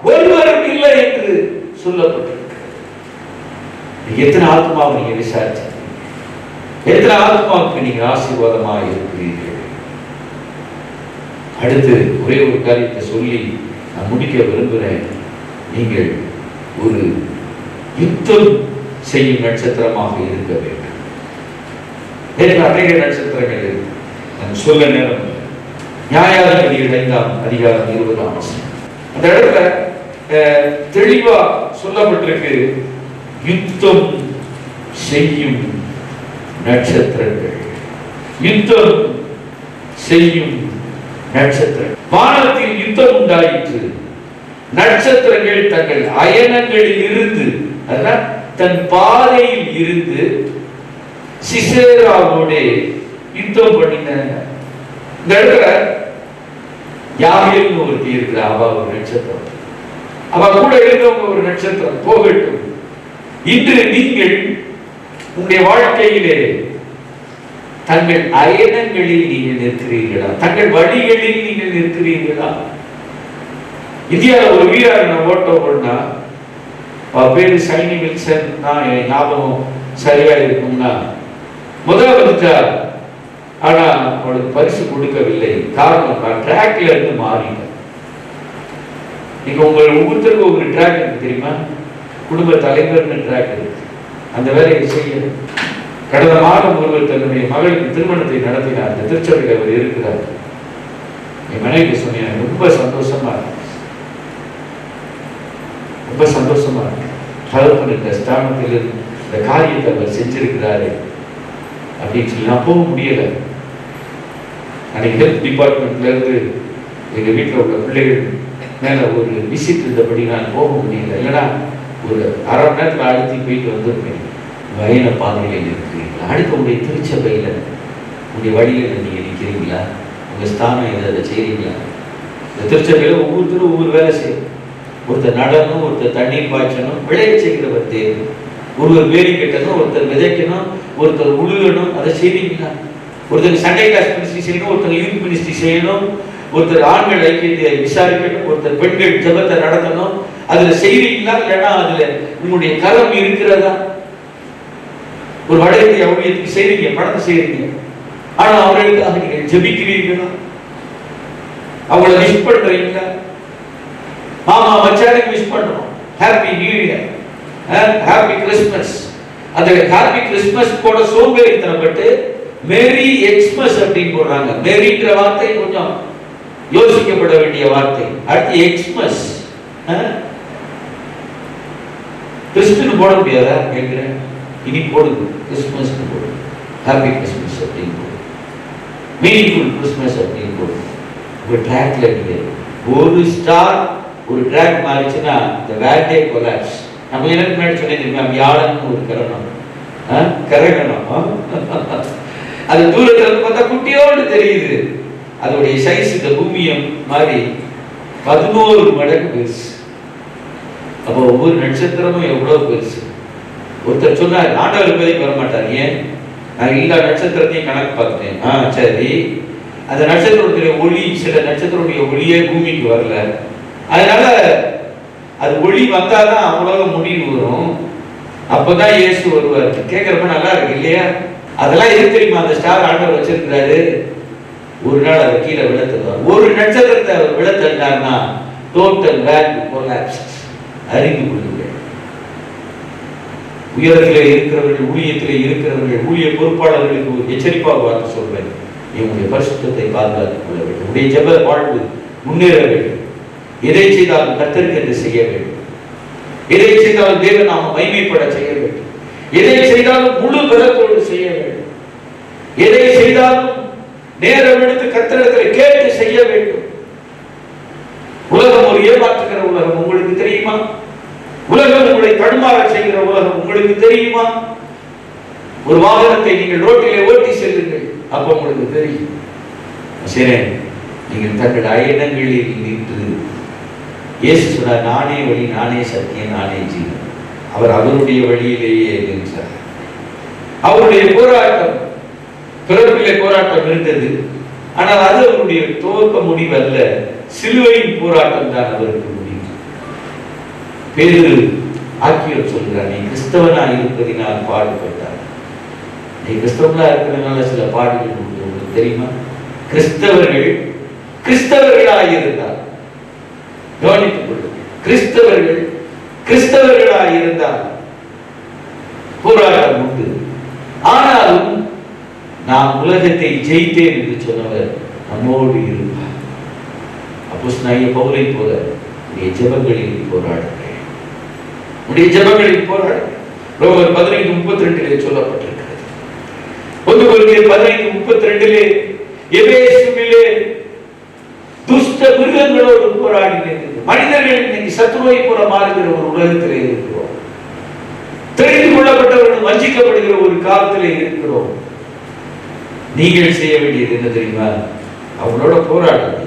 ஒருவரும் இல்லை என்று சொல்லப்பட்டிருக்கிறது. எத்தனை ஆத்மாவை நீங்க விசாரிச்சீங்க? எத்தனை ஆத்மாவுக்கு நீங்க ஆசீர்வாதமாக இருக்கிறீர்கள்? அடுத்து ஒரே ஒரு காரியத்தை சொல்லி நான் முடிக்க விரும்புகிறேன். நீங்கள் ஒரு யுத்தம் செய்யும் நட்சத்திரமாக இருக்க வேண்டும். அநேக நட்சத்திரங்கள் இருக்கு, சொல்ல நேரம். நியாயாதிபதிகள் 5ஆம் அதிகாரம் 20ஆம் வசனம், அந்த இடத்துல தெளிவா சொல்லப்பட்டிருக்கு, யுத்தம் செய்யும் நட்சத்திரங்கள். யுத்தம் செய்யும் நட்சத்திரம். வானத்தில் யுத்தம் உண்டாயிற்று, நட்சத்திரங்கள் தங்கள் அயனங்களில் இருந்து, தன் பாதையில் இருந்து சிசேராவோட யுத்தம் பண்ணின. இந்த இடத்துல யாரையும் ஒருத்தி இருக்கிற, அவ ஒரு நட்சத்திரம், அவ கூட இருந்தவங்க ஒரு நட்சத்திரம். போகட்டும். இன்று நீங்கள் உங்களுடைய வாழ்க்கையிலே தங்கள் அயனங்களில் நீங்கள் நிற்கிறீர்களா? தங்கள் வழிகளில் நீங்கள் நிற்கிறீர்களா? இந்தியாவில் ஒரு வீராங்கனை ஓட்டம் ஓடினா, பேரு சைனி வில்சன் தான், ஞாபகம் சரியா இருக்கும்னா, முதல் வந்துட்டா. ஆனா அவளுக்கு பரிசு கொடுக்கவில்லை. காரணம், ட்ராக்ல இருந்து மாறிட்ட. நீங்க உங்கள் ஒவ்வொருத்தருக்கும் ஒரு ட்ராக் இருக்கு தெரியுமா? குடும்ப தலைவர்னு ட்ராக் இருக்கு. அந்த வேலையை செய்ய கடந்த மாதம் ஒருவர் தன்னுடைய மகளுக்கு திருமணத்தை நடத்தினார். அந்த திருச்சபையில் அவர் இருக்கிறார். என் மனைவி சொன்னேன், ரொம்ப சந்தோஷமா இருக்கு, ரொம்ப சந்தோஷமா இருக்கு. தகப்பன் இந்த ஸ்தானத்தில் இந்த காரியத்தை அவர் செஞ்சிருக்கிறாரு அப்படின்னு சொல்லி. நான் போக முடியல. அன்னைக்கு ஹெல்த் டிபார்ட்மெண்ட்ல இருந்து எங்க வீட்டில் உள்ள பிள்ளைகள் மேல ஒரு விசிட் இருந்தபடி நான் போக முடியல. இல்லைன்னா ஒரு அரை மணி நேரத்தில் அழுத்தி போயிட்டு வந்திருப்பேன். வயன பாதையில் இருக்கிறீங்களா? அடுத்த உங்களுடைய திருச்சபையில உங்களுடைய வழியில நீங்க நிற்கிறீங்களா? உங்க ஸ்தானம் எதை செய்றீங்களா? இந்த திருச்சபையில ஒவ்வொருத்தரும் ஒவ்வொரு வேலை செய்யும். ஒருத்தர் நடனம், ஒருத்தர் தண்ணீர் பாய்ச்சணும், விளைய செய்கிறவர் தேவை. ஒருவர் வேலி கட்டணும், ஒருத்தர் விதைக்கணும், ஒருத்தர் உழுகணும். அதை செய்வீங்களா? ஒருத்தர் சண்டே கிளாஸ் மினிஸ்ட்ரி செய்யணும், ஒருத்தர் யூத் மினிஸ்ட்ரி செய்யணும், ஒருத்தர் ஆண்கள் ஐக்கியத்தை விசாரிக்கணும், ஒருத்தர் பெண்கள் ஜெபத்தை நடத்தணும். அதுல செய்வீங்களா? இல்லைன்னா அதுல உங்களுடைய கரம் இருக்கிறதா? ஒரு வடத்தை ஊழியத்துக்கு செய்றீங்க, பணத்தை செய்றீங்க, ஆனா அவர்களுக்காக நீங்க ஜெபிக்கிறீர்களா? அவங்களை விஷ் பண்றீங்களா? மாமா மச்சானுக்கு விஷ் பண்றோம், happy new year, happy Christmas. அந்த ஹாப்பி கிறிஸ்மஸ் போட சோம்பேறித்தனப்பட்டு மேரி எக்ஸ்மஸ் அப்படின்னு போடுறாங்க. மேரின்ற வார்த்தை கொஞ்சம் யோசிக்கப்பட வேண்டிய வார்த்தை. அடுத்து எக்ஸ்மஸ். கிறிஸ்துன்னு போட முடியாதா கேட்கிறேன்? இனி போடுது, கிறிஸ்மஸ் போடுது, ஹாப்பி கிறிஸ்மஸ் அப்படின்னு போடுது, மீனிங்ஃபுல் கிறிஸ்மஸ் அப்படின்னு போடுது. ஒரு ட்ராக்ல நீங்க ஒரு ஸ்டார் ஒரு ட்ராக் மாறிச்சுன்னா இந்த வேர்ல்டே கொலாப்ஸ். நம்ம எனக்கு முன்னாடி சொன்னேன், வியாழன் ஒரு கரணம், கரகணம். அது தூரத்துல பார்த்தா குட்டியோடு தெரியுது. அதோடைய சைஸ் இந்த பூமியம் மாதிரி 11 மடங்கு பெருசு. அப்போ ஒவ்வொரு நட்சத்திரமும் எவ்வளவு பெருசு. ஒருத்தர் சொன்னார், ஆண்டவர் இப்போதைக்கு வரமாட்டார். ஏன்? நான் எல்லா நட்சத்திரத்தையும் கணக்கு பார்த்தேன். சரி, அந்த நட்சத்திரத்துடைய ஒளி, சில நட்சத்திரத்துடைய ஒளியே பூமிக்கு வரல, அதனால அது ஒளி வந்தாதான் அவ்வளவு முடிவு வரும், அப்பதான் இயேசு வருவார். கேட்கறப்ப நல்லா இருக்கு இல்லையா? அதெல்லாம் எது தெரியுமா? அந்த ஸ்டார் ஆண்டவர் வச்சிருக்கிறாரு, ஒரு நாள் அதை கீழே விழத்துவார். ஒரு நட்சத்திரத்தை அவர் விழத்தாருன்னா டோட்டல் வேல்யூ கொலாப்ஸ். அறிந்து கொள்ளுங்கள். உயரத்திலே இருக்கிறவர்கள், ஊழியத்திலே இருக்கிறவர்கள், ஊழிய பொறுப்பாளர்களுக்கு ஒரு எச்சரிப்பாக வார்த்தை சொல்றேன். என்னுடைய பரிசுத்தத்தை பாதுகாத்துக் கொள்ள வேண்டும். உடைய ஜெப வாழ்வு முன்னேற வேண்டும். எதை செய்தாலும் கர்த்தருக்கு என்று செய்ய வேண்டும். எதை செய்தாலும் தேவன் நாம மகிமைப்பட செய்ய வேண்டும். எதை செய்தாலும் முழு பலத்தோடு செய்ய வேண்டும். எதை செய்தாலும் நேரம் எடுத்து கர்த்தரிடத்தில் கேட்டு செய்ய வேண்டும். உலகம் ஒரு ஏமாற்றுகிற உலகம் உங்களுக்கு தெரியுமா? உலகம் உங்களை தடுமாற செய்கிற உலகம் உங்களுக்கு தெரியுமா? ஒரு வாகனத்தை நீங்கள் ரோட்டிலே ஓட்டி செல்லுங்கள், அப்ப உங்களுக்கு தெரியும். சரி, நீங்கள் தங்கள் அயனங்களில் நின்று இயேசு சொன்னார், நானே வழி, நானே சத்தியம், நானே ஜீவன். அவர் அவருடைய வழியிலேயே நின்றார். அவருடைய போராட்டம், பிறப்பிலே போராட்டம் இருந்தது. ஆனால் அது அவருடைய துவக்க முடிவு அல்ல, சிலுவையின் போராட்டம் தான் அவருக்கு முடிவு. பேதுரு ஆக்கியோர் சொல்கிறார், நீ கிறிஸ்தவனா இருப்பதினால் பாடுபட்டார். நீ கிறிஸ்தவனா இருக்கிறதுனால சில பாடுகள் உண்டு, உங்களுக்கு தெரியுமா? கிறிஸ்தவர்கள் கிறிஸ்தவர்களாயிருந்தார், கவனித்துக் கொள்ளுங்கள், கிறிஸ்தவர்கள் கிறிஸ்தவர்களாயிருந்தார் போராட்டம் உண்டு. ஆனாலும் நான் உலகத்தை ஜெயித்தேன் என்று சொன்னவர் நம்மோடு இருப்பார். அப்போஸ்தலனாகிய பவுலை போல உடைய ஜெபங்களில் போராடுங்கள், உடைய ஜெபங்களில் போராடுங்கள். ரோமர் 15:32 சொல்லப்பட்டிருக்கிறது. 1 கொரிந்தியர் 15:32 எபேசுவிலே துஷ்ட மிருகங்களோடு போராடினேன். மனிதர்கள் இன்னைக்கு சத்துருவை போல மாறுகிற ஒரு உலகத்திலே இருக்கிறோம். தெரிந்து கொள்ளப்பட்டவர்கள் வஞ்சிக்கப்படுகிற ஒரு காலத்திலே இருக்கிறோம். நீங்கள் செய்ய வேண்டியது என்ன தெரியுமா? அவங்களோட போராடுங்க.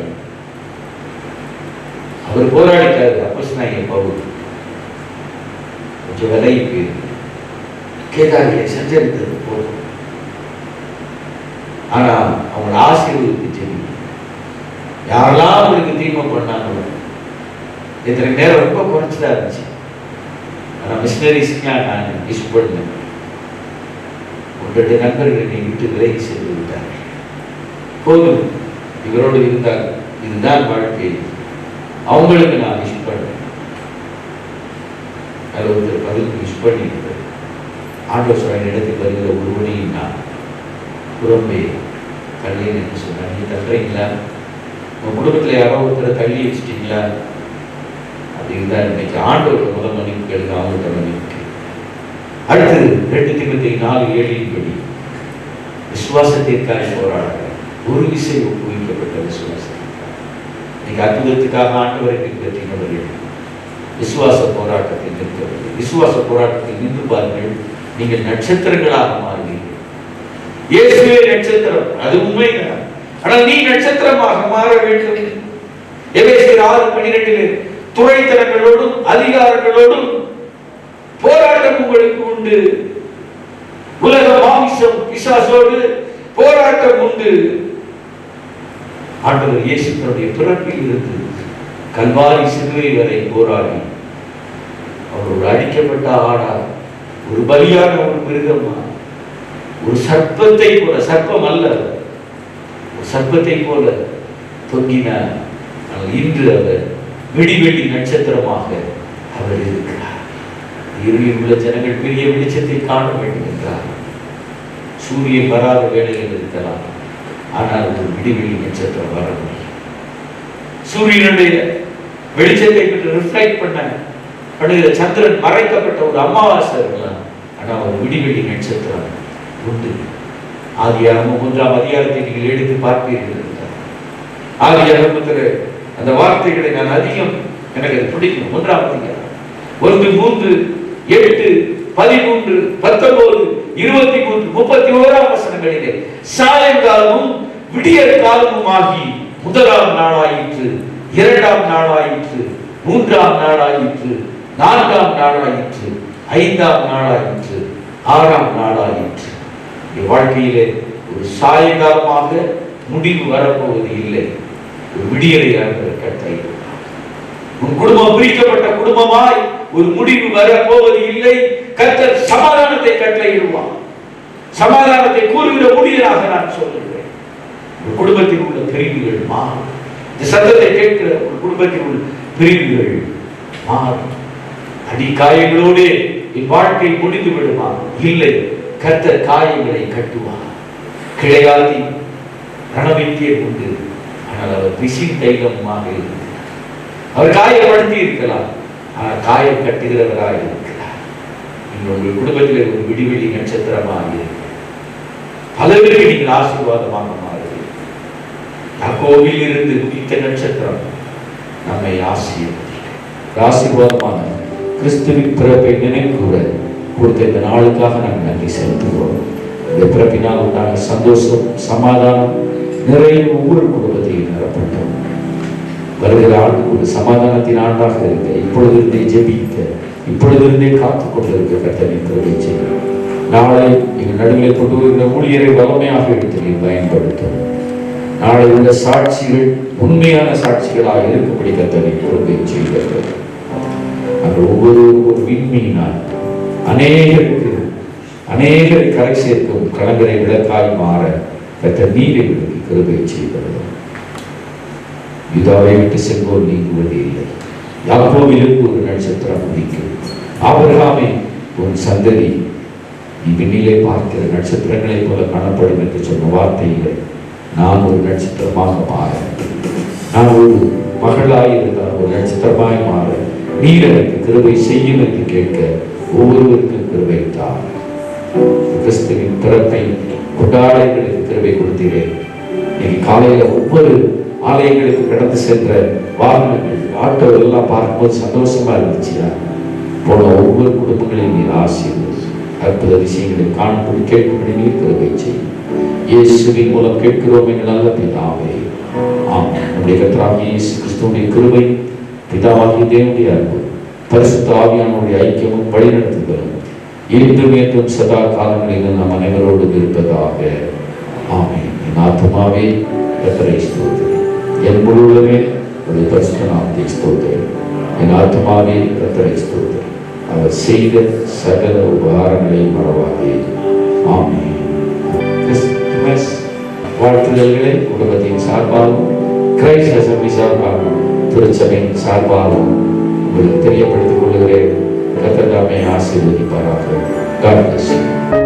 அவர் போராடிட்டாரு. அப்போஸ்தலனாகிய பவுல் கொஞ்சம் விலைக்கு கேட்டாரியை சஞ்சரித்தது போதும். ஆனா அவங்களை ஆசீர்வதித்து செஞ்சு யாரெல்லாம் அவங்களுக்கு தீமை பண்ணாங்களோ, இத்தனை நேரம் ரொம்ப குறைச்சதா இருந்துச்சு. ஆனா மிஷினரிஸ்லாம் நான் விஷ் பண்ணேன். 1-2 நண்பர்கள் என்னை விட்டு விலகி சென்று விட்டார்கள். போதும், இவரோடு இருந்தால் இதுதான் வாழ்க்கை. அவங்களுக்கு நான் விஷ் பண்ணேன். அதில் ஒருத்தர் பதிலுக்கு விஷ் பண்ணியிருக்கிறது. ஆண்டவர் சொல்ற இடத்துக்கு வருகிற ஒருவனையும் நான் புறம்பே தள்ளேன் என்று சொன்னார். நீ தள்ளுறீங்களா? உங்க குடும்பத்தில் யாரோ ஒருத்தரை தள்ளி வச்சுட்டீங்களா? அப்படி இருந்தால் இன்னைக்கு ஆண்டவர்கள் முதல் மன்னிப்பு கேளுங்க, அவங்கள்ட்ட மன்னிப்பு. அடுத்தது 2 தீமோத்தேயு 4:7 படி விசுவாசத்திற்காக போராடுங்க. ஒரு விசை ஒப்புவிக்கப்பட்ட விசுவாசத்திற்காக. இன்னைக்கு அற்புதத்துக்காக ஆண்டவரை பின்பற்றினவர்கள் விசுவாச போராட்டத்தில் நிற்கவில்லை. விசுவாச போராட்டத்தில் நின்று பாருங்கள், நீங்கள் நட்சத்திரங்களாக மாறுவீர்கள். இயேசுவே நட்சத்திரம், அது உண்மைதான். ஆனால் நீ நட்சத்திரமாக மாற வேண்டும். எபேசியர் 6:12 துறைத்தனங்களோடும் அதிகாரங்களோடும் போராட்டம் உங்களுக்கு உண்டு. உலக மாமிசம் பிசாசோடு போராட்டம் உண்டு. ஆண்டவர் இயேசு தன்னுடைய பிறப்பில் இருந்து கல்வாரி சிலுவை வரை போராடி அவர் ஒரு அடிக்கப்பட்ட ஆடா, ஒரு பலியான ஒரு மிருகமா, ஒரு சர்ப்பத்தை போல, சர்ப்பம் அல்ல, ஒரு சர்ப்பத்தை போல தொங்கினார். இன்று அவர் விடிவெள்ளி நட்சத்திரமாக அவர் இருக்கிறார். இருளில் உள்ள ஜனங்கள் பெரிய வெளிச்சத்தை காண வேண்டும் என்றார். சூரியன் வராத வேளையில் இருக்கலாம், ஆனால் ஒரு விடிவெள்ளி நட்சத்திரம் வர முடியும். சூரியனுடைய வெளிச்சத்தை பெற்று ரிஃப்ளெக்ட் பண்ணுகிற சந்திரன் மறைக்கப்பட்ட ஒரு அமாவாசை இருக்கலாம், ஆனால் ஒரு விடிவெள்ளி நட்சத்திரம் உண்டு. ஆதியாகமம் 1ஆம் அதிகாரத்தை நீங்கள் எடுத்து பார்ப்பீர்கள். ஆதியாகமத்தில் அந்த வார்த்தைகளை நான் அதிகம், எனக்கு அது பிடிக்கும். 1ஆம் அதிகாரம் 1, 3, 8, 13, 19, 23, 31 வசனங்களிலே சாயங்காலமும் விடியற் காலமும் ஆகி 1ஆம் நாளாயிற்று, 2ஆம் நாளாயிற்று, 3ஆம் நாளாயிற்று, 4ஆம் நாளாயிற்று, 5ஆம் நாளாயிற்று, 6ஆம் நாளாயிற்று. வாழ்க்கையிலே ஒரு சாயங்காலமாக முடிவு வரப்போவது இல்லை, ஒரு விடியலை கட்டளை. உன் குடும்பம் பிரிக்கப்பட்ட குடும்பமாய் ஒரு முடிவு வரப்போவது இல்லை. கர்த்தர் சமாதானத்தை கட்டளையிடுவார். சமாதானத்தை கூறுகிற முடியலாக நான் சொல்லுகிறேன். ஒரு குடும்பத்தில் உள்ள பிரிவுகள் மாறும். இந்த சத்தத்தை கேட்கிற ஒரு குடும்பத்தில் உள்ள பிரிவுகள் மாறும். அடி காயங்களோடு என் வாழ்க்கை முடிந்து விடுமா? இல்லை, கர்த்தர் காயங்களை கட்டுவார். கிளையாதி ரணவித்தியை கொண்டு ஆனால் அவர் பிசி தைலமாக இருக்கிறார். அவர் காயப்படுத்தி இருக்கலாம், ஆனால் காயம் கட்டுகிறவராக இருக்கிறார். நீங்கள் உங்கள் குடும்பத்தில் ஒரு விடிவெளி நட்சத்திரமாக இருக்கிறார். பலருக்கு நீங்கள் ஆசீர்வாதமாக மாறுவீர்கள். யாக்கோபில் இருந்து உதித்த நட்சத்திரம் நம்மை ஆசீர்வாதமான கிறிஸ்துவின் பிறப்பை நினைவுகூர கொடுத்த இந்த நாளுக்காக நாங்கள் நன்றி செலுத்துகிறோம். இந்த பிறப்பினால் உண்டான சந்தோஷம், சமாதானம் நிறைய ஒவ்வொரு குடும்பத்தையும் நிரப்பட்டோம். வருகிற ஆண்டு ஒரு சமாதானத்தின் ஆண்டாக இருக்க, இப்பொழுதிருந்தே ஜெபிக்க, இப்பொழுதிருந்தே காத்துக் கொண்டிருக்க கர்த்தரை கிருபை செய்யும். நாளை எங்கள் நடுவில் கொண்டு வருகிற ஊழியரை வல்லமையாக எடுத்து நீ பயன்படுத்தும். நாளை உள்ள சாட்சிகள் உண்மையான சாட்சிகளாக இருக்கும்படி கர்த்தரை கிருபை செய்கிறது. நாங்கள் ஒவ்வொருவரும் ஒரு விண்மீனால் அநேகரை கரை சேர்க்கும் கலங்கரை விளக்காய் மாற கர்த்தர் நீரை விளக்கி கிருபை செய்கிறது. யூதாவை விட்டு செல்வோர் நீங்குவதே இல்லை. யாக்கோபிலிருந்து ஒரு நட்சத்திரம் உதிக்கும். ஆபிரகாமே, உன் சந்ததி நீ விண்ணிலே பார்க்கிற நட்சத்திரங்களைப் போல காணப்படும் என்று சொன்ன வார்த்தையிலே நான் ஒரு நட்சத்திரமாக மாற, நான் ஒரு மகளாயிருந்தால் ஒரு நட்சத்திரமாய் மாற நீர் எனக்கு கிருபை செய்யும் என்று கேட்க ஒவ்வொருவருக்கும் கிருபை தான். கிறிஸ்துவின் பிறப்பை கொண்டாடங்களுக்கு கிருபை கொடுத்தீரேன். இன்னைக்கு காலையில ஒவ்வொரு ஆலயங்களுக்கு கடந்து சென்ற வாகனங்கள், ஆட்டோ எல்லாம் பார்க்கும்போது சந்தோஷமா இருந்துச்சுயா. போன ஒவ்வொரு குடும்பங்களையும் நீர் ஆசீர்வதி, அற்புத விஷயங்களை காணும்படி கேட்கும்படி நீர் கிருபை செய்யும். இயேசுவின் மூலம் கேட்கிறோம் எங்கள் நல்ல பிதாவே, ஆமென். நம்முடைய கர்த்தராகிய இயேசு கிறிஸ்துவின் கிருபை, பிதாவாகிய தேவனுடைய அன்பு, பரிசுத்த ஆவியானவருடைய ஐக்கியமும் வழிநடத்துதலும் என்றும் சதா காலங்களிலும் நம் அனைவரோடு இருப்பதாக. ஆமென். என் ஆத்துமாவே கர்த்தரை ஸ்தோத்திரி, என் முழுவதுமே ஒரு பரிசுத்த நாமத்தை ஸ்தோத்திரி. என் ஆத்துமாவே கர்த்தரை ஸ்தோத்திரி, அவர் செய்த சகல உபகாரங்களை மறவாதே. ஆமென். கிறிஸ்துமஸ் வாழ்த்துதல்களை குடும்பத்தின் சார்பாகவும் கிரைஸ்ட் அசெம்பிளி சார்பாகவும் திருச்சபையின் சார்பாகவும் உங்களுக்கு தெரியப்படுத்திக் கொள்கிறேன். கர்த்தர் தாமே ஆசீர்வதிப்பாராக. God bless you.